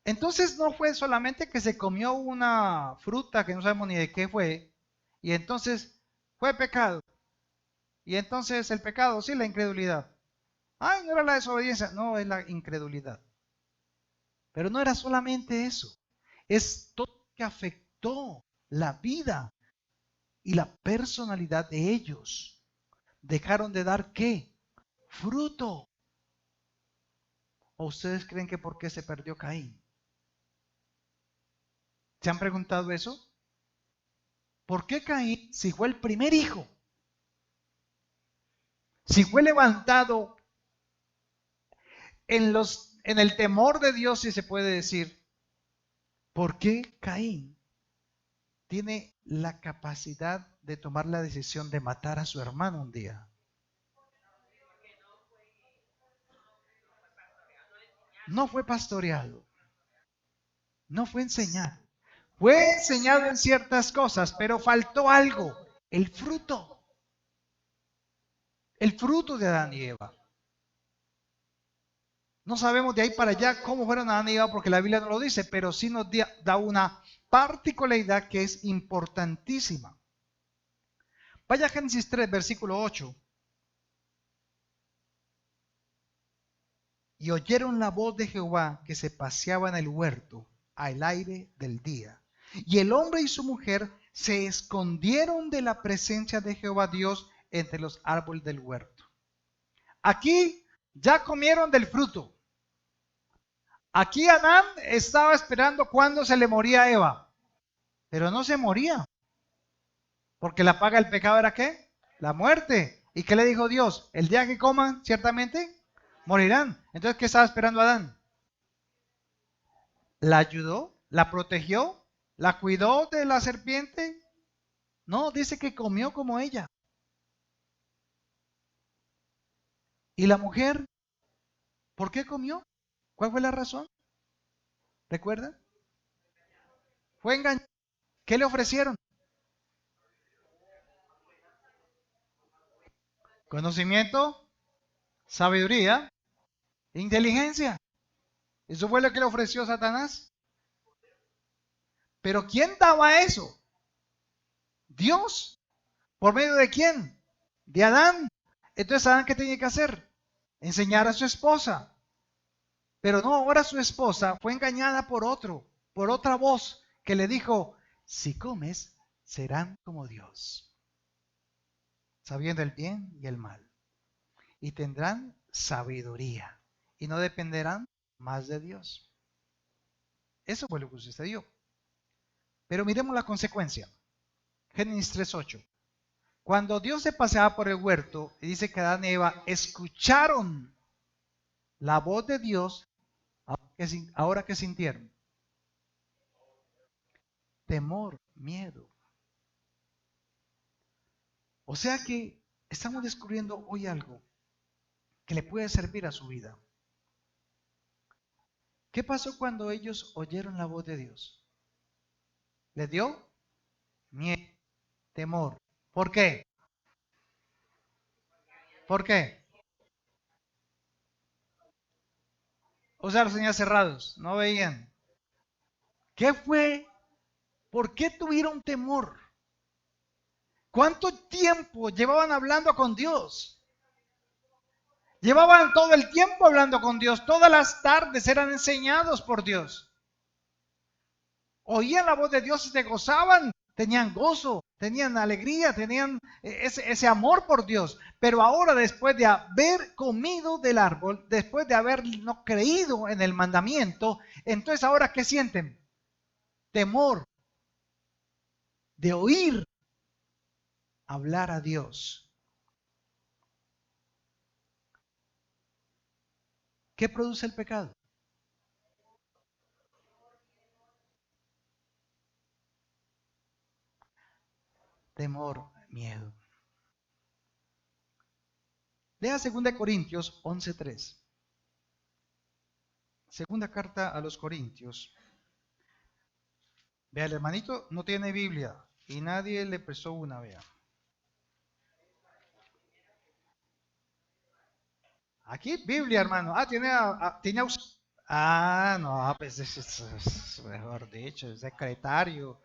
Entonces no fue solamente que se comió una fruta que no sabemos ni de qué fue, y entonces fue pecado. Y entonces el pecado, sí, la incredulidad. Ay, no era la desobediencia, no, es la incredulidad. Pero no era solamente eso, es todo lo que afectó la vida y la personalidad de ellos. Dejaron de dar ¿qué? Fruto. ¿O ustedes creen que por qué se perdió Caín? ¿Se han preguntado eso? ¿Por qué Caín, si fue el primer hijo, si fue levantado en el temor de Dios, si se puede decir, por qué Caín tiene la capacidad de tomar la decisión de matar a su hermano un día? No fue pastoreado, no fue enseñado. Fue enseñado en ciertas cosas, pero faltó algo, el fruto de Adán y Eva. No sabemos de ahí para allá cómo fueron Adán y Eva porque la Biblia no lo dice, pero sí nos da una particularidad que es importantísima. Vaya a Génesis 3, versículo 8. Y oyeron la voz de Jehová que se paseaba en el huerto al aire del día. Y el hombre y su mujer se escondieron de la presencia de Jehová Dios entre los árboles del huerto. Aquí ya comieron del fruto. Aquí Adán estaba esperando cuándo se le moría a Eva, pero no se moría, porque la paga del pecado era ¿qué? La muerte. ¿Y qué le dijo Dios? El día que coman, ciertamente morirán. Entonces, ¿qué estaba esperando Adán? ¿La ayudó? ¿La protegió? ¿La cuidó de la serpiente? No, dice que comió como ella. ¿Y la mujer? ¿Por qué comió? ¿Cuál fue la razón? ¿Recuerdan? Fue engañada. ¿Qué le ofrecieron? Conocimiento, sabiduría, inteligencia. Eso fue lo que le ofreció Satanás. Pero ¿quién daba eso? Dios. ¿Por medio de quién? De Adán. Entonces, ¿Adán qué tenía que hacer? Enseñar a su esposa. Pero no, ahora su esposa fue engañada por otra voz que le dijo, si comes, serán como Dios, sabiendo el bien y el mal. Y tendrán sabiduría y no dependerán más de Dios. Eso fue lo que sucedió. Pero miremos la consecuencia. Génesis 3:8. Cuando Dios se paseaba por el huerto, y dice que Adán y Eva escucharon la voz de Dios, ahora que sintieron temor, miedo. O sea que estamos descubriendo hoy algo que le puede servir a su vida. ¿Qué pasó cuando ellos oyeron la voz de Dios? ¿Les dio miedo, temor? ¿Por qué? ¿Por qué? O sea, los tenían cerrados, no veían. ¿Qué fue? ¿Por qué tuvieron temor? ¿Cuánto tiempo llevaban hablando con Dios? Llevaban todo el tiempo hablando con Dios. Todas las tardes eran enseñados por Dios. Oían la voz de Dios y se gozaban. Tenían gozo, tenían alegría, tenían ese amor por Dios. Pero ahora, después de haber comido del árbol, después de haber no creído en el mandamiento, entonces ahora ¿qué sienten? Temor de oír hablar a Dios. ¿Qué produce el pecado? temor, miedo. Lea 2 Corintios 11:3. Segunda carta a los Corintios. Vea, el hermanito no tiene Biblia y nadie le prestó una, vea. Aquí Biblia, hermano. No, pues es mejor dicho, es secretario.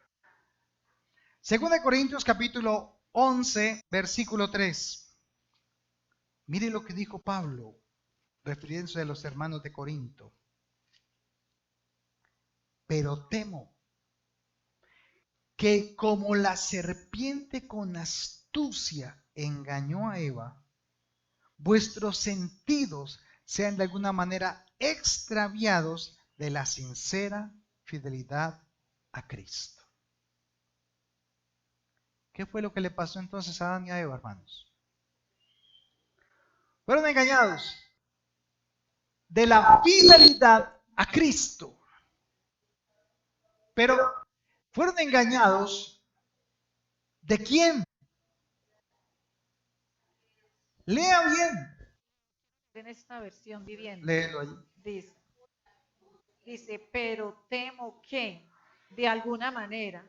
2 capítulo 11, versículo 3. Mire lo que dijo Pablo, refiriéndose a los hermanos de Corinto. Pero temo que como la serpiente con astucia engañó a Eva, vuestros sentidos sean de alguna manera extraviados de la sincera fidelidad a Cristo. ¿Qué fue lo que le pasó entonces a Adán y a Eva, hermanos? Fueron engañados de la fidelidad a Cristo. Pero fueron engañados ¿de quién? Lea bien. En esta versión viviente Léelo allí. dice, pero temo que de alguna manera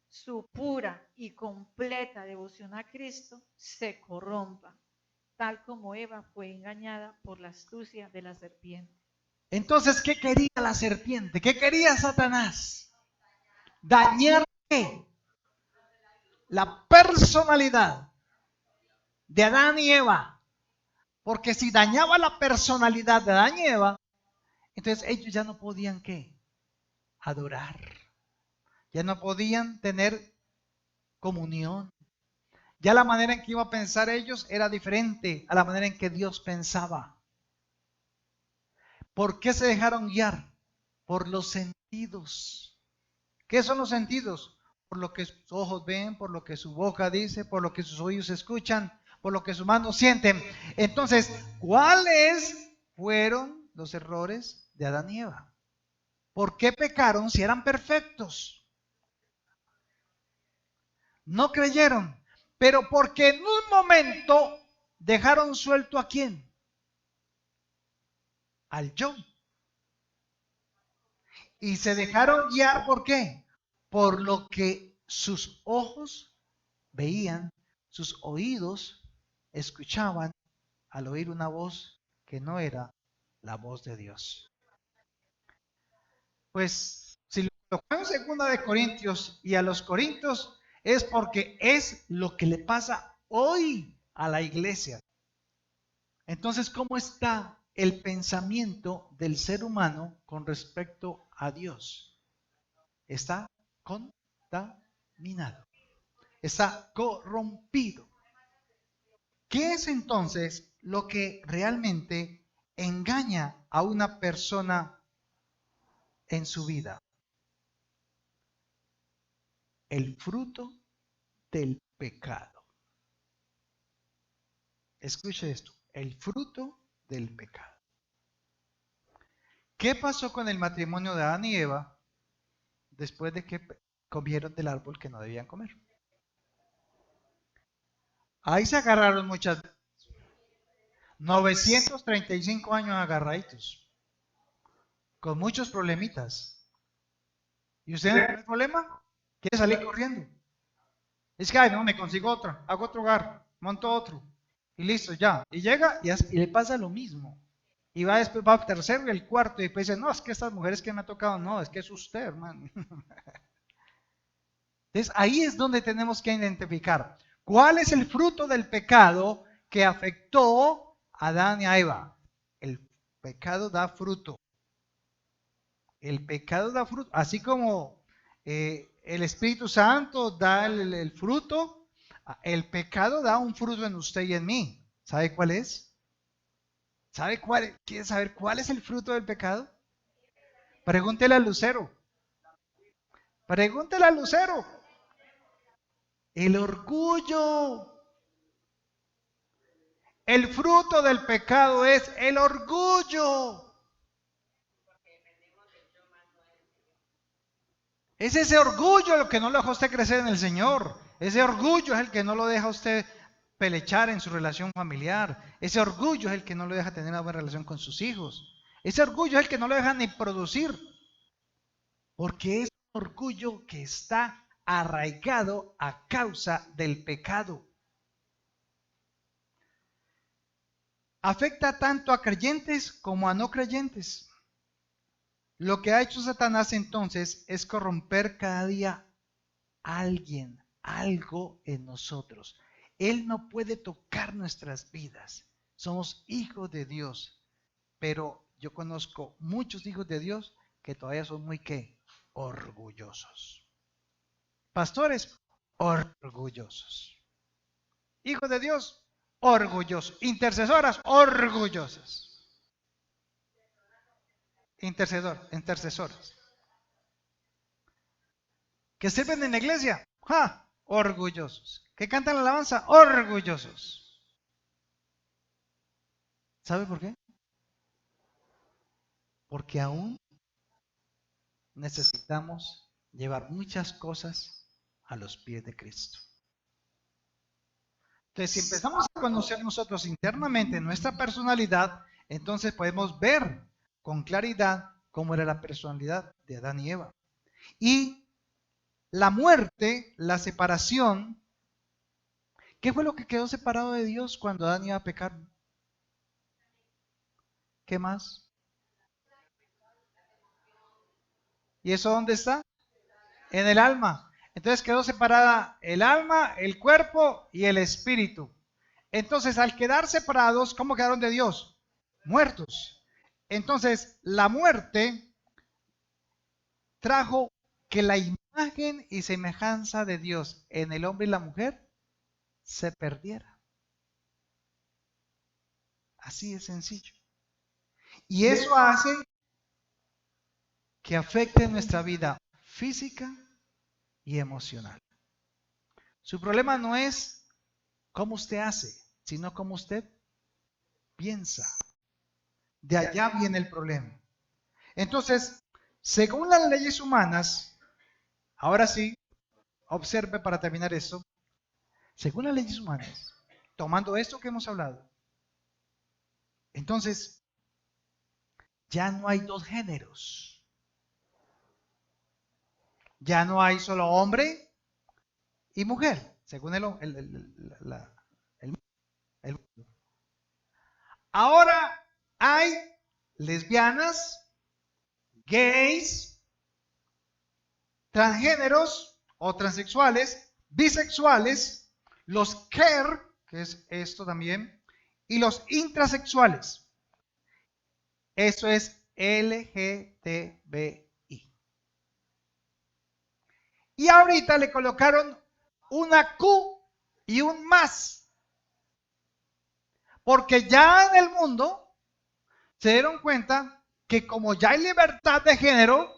su pura y completa devoción a Cristo se corrompa, tal como Eva fue engañada por la astucia de la serpiente. Entonces, ¿qué quería la serpiente? ¿Qué quería Satanás? Dañar ¿qué? La personalidad de Adán y Eva. Porque si dañaba la personalidad de Adán y Eva, entonces ellos ya no podían ¿qué? Adorar. Ya no podían tener comunión. Ya la manera en que iba a pensar ellos era diferente a la manera en que Dios pensaba. ¿Por qué se dejaron guiar? Por los sentidos. ¿Qué son los sentidos? Por lo que sus ojos ven, por lo que su boca dice, por lo que sus oídos escuchan, por lo que sus manos sienten. Entonces, ¿cuáles fueron los errores de Adán y Eva? ¿Por qué pecaron si eran perfectos? No creyeron, pero porque en un momento dejaron suelto ¿a quién? Al yo. Y se dejaron guiar ¿por qué? Por lo que sus ojos veían, sus oídos escuchaban al oír una voz que no era la voz de Dios. Pues si lo colocamos en 2 Corintios y a los Corintios es porque es lo que le pasa hoy a la iglesia. Entonces, ¿cómo está el pensamiento del ser humano con respecto a Dios? Está contaminado, está corrompido. ¿Qué es entonces lo que realmente engaña a una persona en su vida? El fruto del pecado. Escuche esto, el fruto del pecado. ¿Qué pasó con el matrimonio de Adán y Eva después de que comieron del árbol que no debían comer? Ahí se agarraron muchas veces. 935 años agarraditos, con muchos problemitas. ¿Y usted no tiene problema? ¿Quiere salir corriendo? Es que, ay, no, me consigo otra, hago otro hogar, monto otro, y listo, ya. Y llega y le pasa lo mismo. Y va después, va al tercero y el cuarto, y después dice, no, es que estas mujeres que me ha tocado, no, es que es usted, hermano. Entonces, ahí es donde tenemos que identificar cuál es el fruto del pecado que afectó a Adán y a Eva. El pecado da fruto. El pecado da fruto, así como el Espíritu Santo da el fruto, el pecado da un fruto en usted y en mí. ¿Sabe cuál es? ¿Sabe cuál? ¿Quiere saber cuál es el fruto del pecado? Pregúntele al lucero. Pregúntele al lucero. El orgullo. El fruto del pecado es el orgullo. Es ese orgullo lo que no lo deja usted crecer en el Señor. Ese orgullo es el que no lo deja a usted pelechar en su relación familiar. Ese orgullo es el que no lo deja tener una buena relación con sus hijos. Ese orgullo es el que no lo deja ni producir. Porque es un orgullo que está arraigado a causa del pecado. Afecta tanto a creyentes como a no creyentes. Lo que ha hecho Satanás entonces es corromper cada día a alguien, algo en nosotros. Él no puede tocar nuestras vidas. Somos hijos de Dios, pero yo conozco muchos hijos de Dios que todavía son muy ¿qué? Orgullosos. Pastores, orgullosos. Hijos de Dios, orgullosos. Intercesoras, orgullosas. Intercesoras. Que sirven en la iglesia, ¡ja! Orgullosos. Que cantan la alabanza, orgullosos. ¿Sabe por qué? Porque aún necesitamos llevar muchas cosas a los pies de Cristo. Entonces, si empezamos a conocer nosotros internamente nuestra personalidad, entonces podemos ver con claridad cómo era la personalidad de Adán y Eva. Y la muerte, la separación, ¿qué fue lo que quedó separado de Dios cuando Adán iba a pecar? ¿Qué más? ¿Y eso dónde está? En el alma. Entonces quedó separada el alma, el cuerpo y el espíritu. Entonces, al quedar separados, ¿cómo quedaron de Dios? Muertos. Entonces, la muerte trajo que la imagen y semejanza de Dios en el hombre y la mujer se perdiera. Así de sencillo. Y eso hace que afecte nuestra vida física y emocional. Su problema no es cómo usted hace, sino cómo usted piensa. De allá viene el problema. Entonces, según las leyes humanas, ahora sí, observe para terminar esto, según las leyes humanas, tomando esto que hemos hablado, entonces ya no hay dos géneros. Ya no hay solo hombre y mujer, según el mundo. Ahora hay lesbianas, gays, transgéneros o transexuales, bisexuales, los queer, que es esto también, y los intrasexuales. Eso es LGTBI. Y ahorita le colocaron una Q y un más. Porque ya en el mundo se dieron cuenta que como ya hay libertad de género,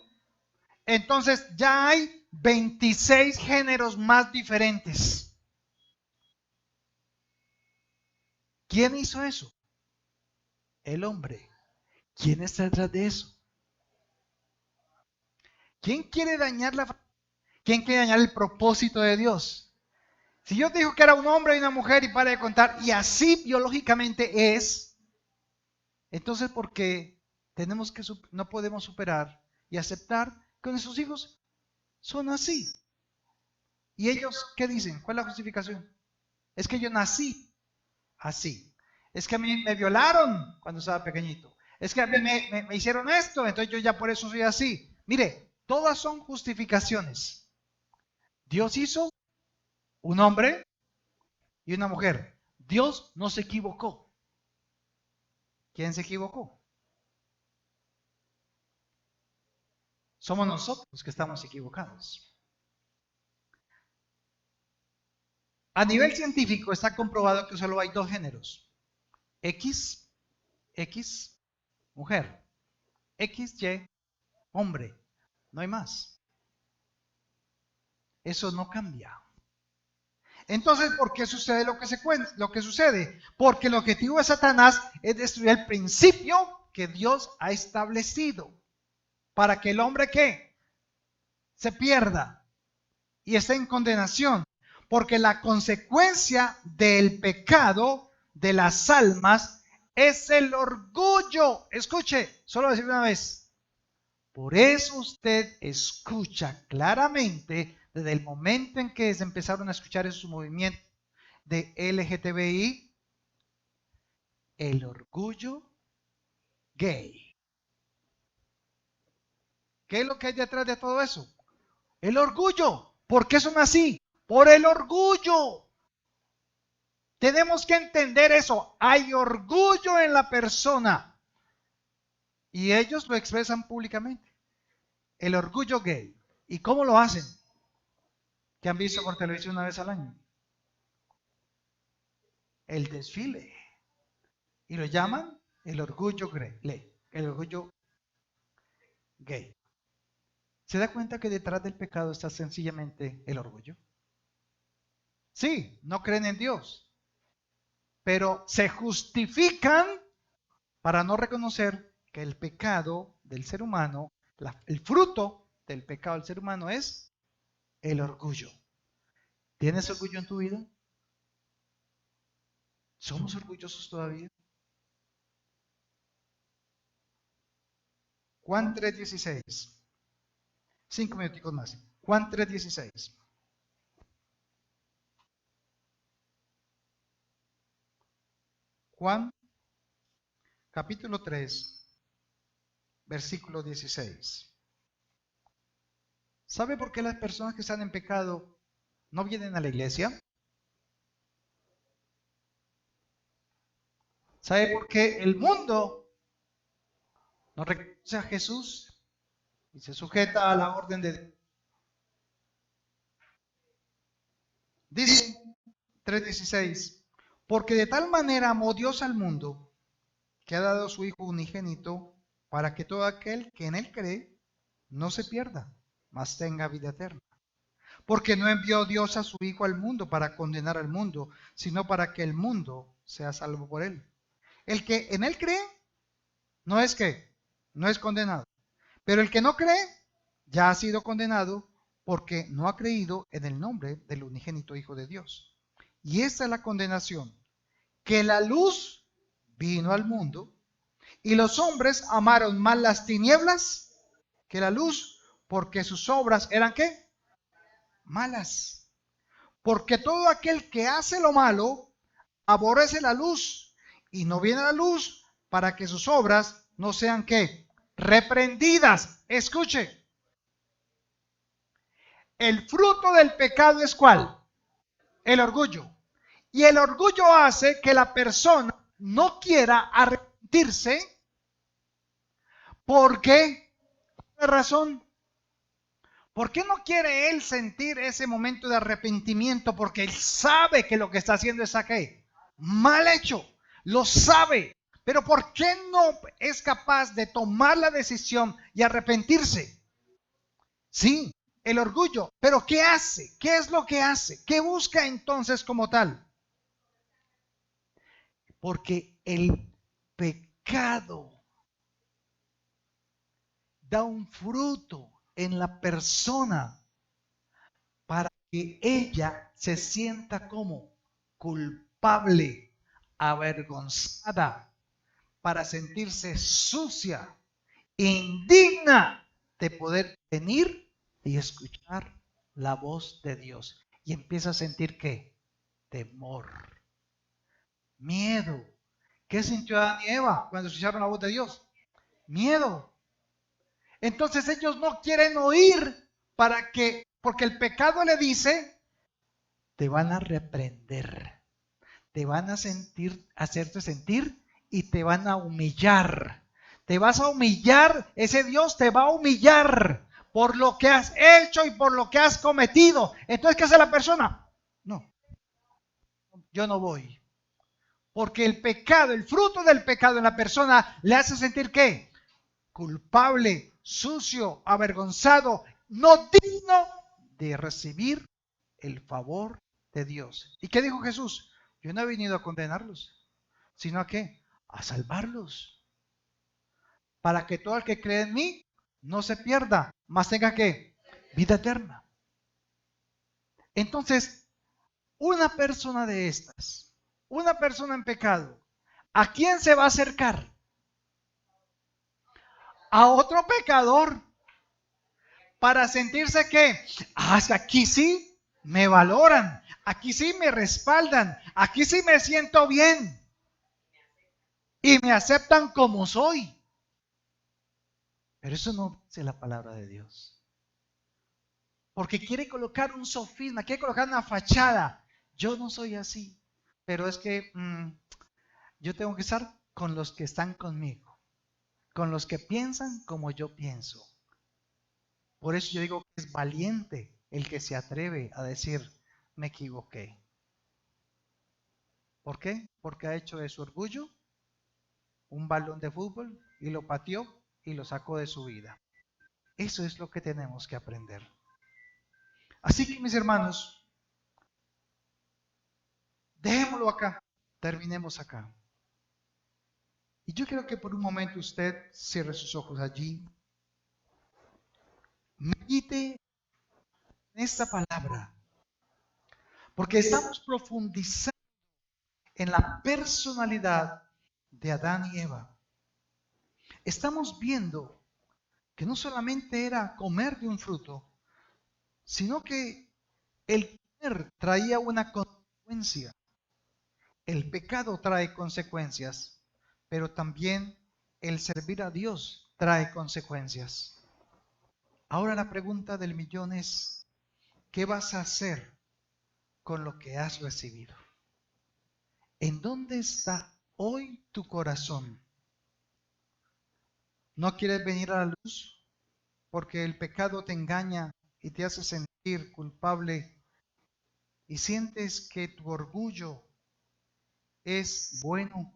entonces ya hay 26 géneros más diferentes. ¿Quién hizo eso? El hombre. ¿Quién está detrás de eso? ¿Quién quiere dañar ¿Quién quiere dañar el propósito de Dios? Si Dios dijo que era un hombre y una mujer y para de contar, y así biológicamente es, entonces ¿por qué no podemos superar y aceptar que nuestros hijos son así? ¿Y ellos qué dicen? ¿Cuál es la justificación? Es que yo nací así. Es que a mí me violaron cuando estaba pequeñito. Es que a mí me hicieron esto, entonces yo ya por eso soy así. Mire, todas son justificaciones. Dios hizo un hombre y una mujer. Dios no se equivocó. ¿Quién se equivocó? Somos nosotros que estamos equivocados. A nivel científico está comprobado que solo hay dos géneros. X, mujer. XY, hombre. No hay más. Eso no cambia. Entonces, ¿por qué sucede lo que sucede? Porque el objetivo de Satanás es destruir el principio que Dios ha establecido para que el hombre ¿qué? Se pierda y esté en condenación. Porque la consecuencia del pecado de las almas es el orgullo. Escuche, solo voy a decir una vez. Por eso usted escucha claramente desde el momento en que se empezaron a escuchar esos movimientos de LGTBI, el orgullo gay. ¿Qué es lo que hay detrás de todo eso? El orgullo. ¿Por qué son así? Por el orgullo. Tenemos que entender eso. Hay orgullo en la persona. Y ellos lo expresan públicamente. El orgullo gay. ¿Y cómo lo hacen? ¿Qué han visto por televisión una vez al año? El desfile. Y lo llaman el orgullo gay. El orgullo gay. ¿Se da cuenta que detrás del pecado está sencillamente el orgullo? Sí, no creen en Dios, pero se justifican para no reconocer que el pecado del ser humano, el fruto del pecado del ser humano es el orgullo. ¿Tienes orgullo en tu vida? ¿Somos orgullosos todavía? Juan 3:16. 5 minuticos más. Juan 3:16. Juan capítulo 3, versículo 16. ¿Sabe por qué las personas que están en pecado no vienen a la iglesia? ¿Sabe por qué el mundo no reconoce a Jesús y se sujeta a la orden de Dios? Dice 3:16, porque de tal manera amó Dios al mundo que ha dado a su Hijo unigénito para que todo aquel que en él cree no se pierda, mas tenga vida eterna. Porque no envió Dios a su Hijo al mundo para condenar al mundo, sino para que el mundo sea salvo por él. El que en él cree no es que, no es condenado. Pero el que no cree ya ha sido condenado porque no ha creído en el nombre del unigénito Hijo de Dios. Y esta es la condenación, que la luz vino al mundo y los hombres amaron más las tinieblas que la luz, porque sus obras eran ¿qué? Malas. Porque todo aquel que hace lo malo aborrece la luz y no viene a la luz para que sus obras no sean ¿qué? Reprendidas. Escuche. El fruto del pecado es ¿cuál? El orgullo. Y el orgullo hace que la persona no quiera arrepentirse. ¿Por qué? ¿Por qué razón? ¿Por qué no quiere él sentir ese momento de arrepentimiento? Porque él sabe que lo que está haciendo es ¿qué? Mal hecho. Lo sabe. Pero ¿por qué no es capaz de tomar la decisión y arrepentirse? Sí, el orgullo. Pero ¿qué hace? ¿Qué es lo que hace? ¿Qué busca entonces como tal? Porque el pecado da un fruto en la persona para que ella se sienta como culpable, avergonzada, para sentirse sucia, indigna de poder venir y escuchar la voz de Dios. Y empieza a sentir ¿qué? Temor, miedo. ¿Qué sintió Adán y Eva cuando escucharon la voz de Dios? Miedo. Entonces ellos no quieren oír porque el pecado le dice, te van a reprender, te van a hacerte sentir y te van a humillar. Te vas a humillar, ese Dios te va a humillar por lo que has hecho y por lo que has cometido. Entonces, ¿qué hace la persona? No, yo no voy. Porque el pecado, el fruto del pecado en la persona le hace sentir ¿qué? Culpable, sucio, avergonzado, no digno de recibir el favor de Dios. ¿Y qué dijo Jesús? Yo no he venido a condenarlos, sino a qué? A salvarlos. Para que todo el que cree en mí no se pierda, mas tenga ¿qué? Vida eterna. Entonces, una persona de estas, una persona en pecado, ¿a quién se va a acercar? A otro pecador, para sentirse que hasta aquí sí me valoran, aquí sí me respaldan, aquí sí me siento bien y me aceptan como soy. Pero eso no es la palabra de Dios. Porque quiere colocar un sofisma, quiere colocar una fachada. Yo no soy así, pero es que yo tengo que estar con los que están conmigo, con los que piensan como yo pienso. Por eso yo digo que es valiente el que se atreve a decir, me equivoqué. ¿Por qué? Porque ha hecho de su orgullo un balón de fútbol y lo pateó y lo sacó de su vida. Eso es lo que tenemos que aprender. Así que, mis hermanos, dejémoslo acá, terminemos acá. Y yo quiero que por un momento usted cierre sus ojos allí, medite en esta palabra, porque estamos profundizando en la personalidad de Adán y Eva. Estamos viendo que no solamente era comer de un fruto, sino que el comer traía una consecuencia. El pecado trae consecuencias, pero también el servir a Dios trae consecuencias. Ahora la pregunta del millón es, ¿qué vas a hacer con lo que has recibido? ¿En dónde está hoy tu corazón? ¿No quieres venir a la luz porque el pecado te engaña y te hace sentir culpable y sientes que tu orgullo es bueno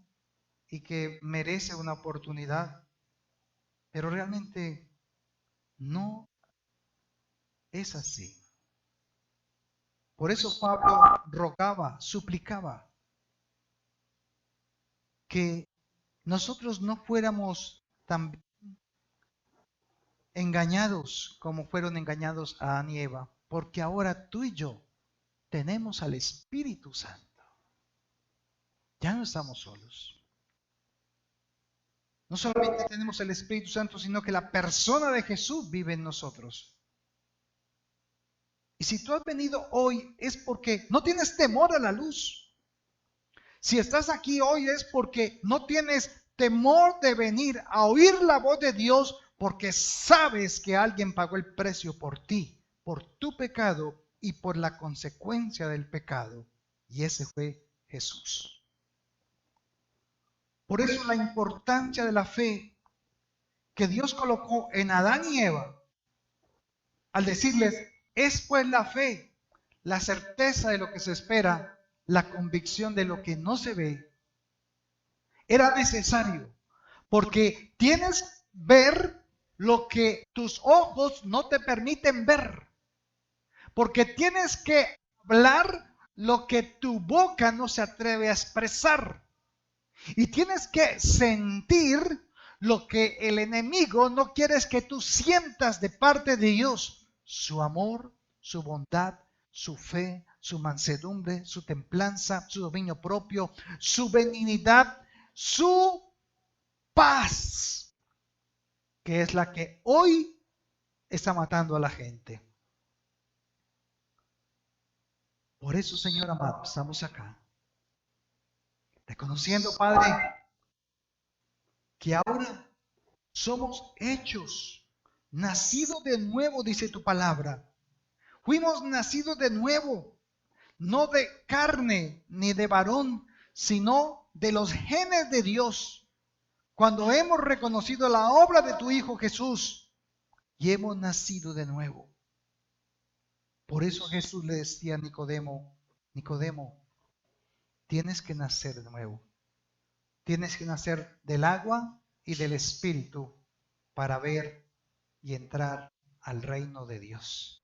y que merece una oportunidad, pero realmente no es así? Por eso Pablo rogaba, suplicaba que nosotros no fuéramos tan engañados como fueron engañados Adán y Eva, porque ahora tú y yo tenemos al Espíritu Santo. Ya no estamos solos. No solamente tenemos el Espíritu Santo, sino que la persona de Jesús vive en nosotros. Y si tú has venido hoy es porque no tienes temor a la luz. Si estás aquí hoy es porque no tienes temor de venir a oír la voz de Dios, porque sabes que alguien pagó el precio por ti, por tu pecado y por la consecuencia del pecado. Y ese fue Jesús. Por eso la importancia de la fe que Dios colocó en Adán y Eva, al decirles, es pues la fe, la certeza de lo que se espera, la convicción de lo que no se ve, era necesario, porque tienes que ver lo que tus ojos no te permiten ver, porque tienes que hablar lo que tu boca no se atreve a expresar, y tienes que sentir lo que el enemigo no quiere que tú sientas de parte de Dios: su amor, su bondad, su fe, su mansedumbre, su templanza, su dominio propio, su benignidad, su paz, que es la que hoy está matando a la gente. Por eso, Señor amado, estamos acá, reconociendo, Padre, que ahora somos hechos, nacidos de nuevo, dice tu palabra. Fuimos nacidos de nuevo, no de carne ni de varón, sino de los genes de Dios. Cuando hemos reconocido la obra de tu Hijo Jesús y hemos nacido de nuevo. Por eso Jesús le decía a Nicodemo, Nicodemo, tienes que nacer de nuevo. Tienes que nacer del agua y del Espíritu para ver y entrar al reino de Dios.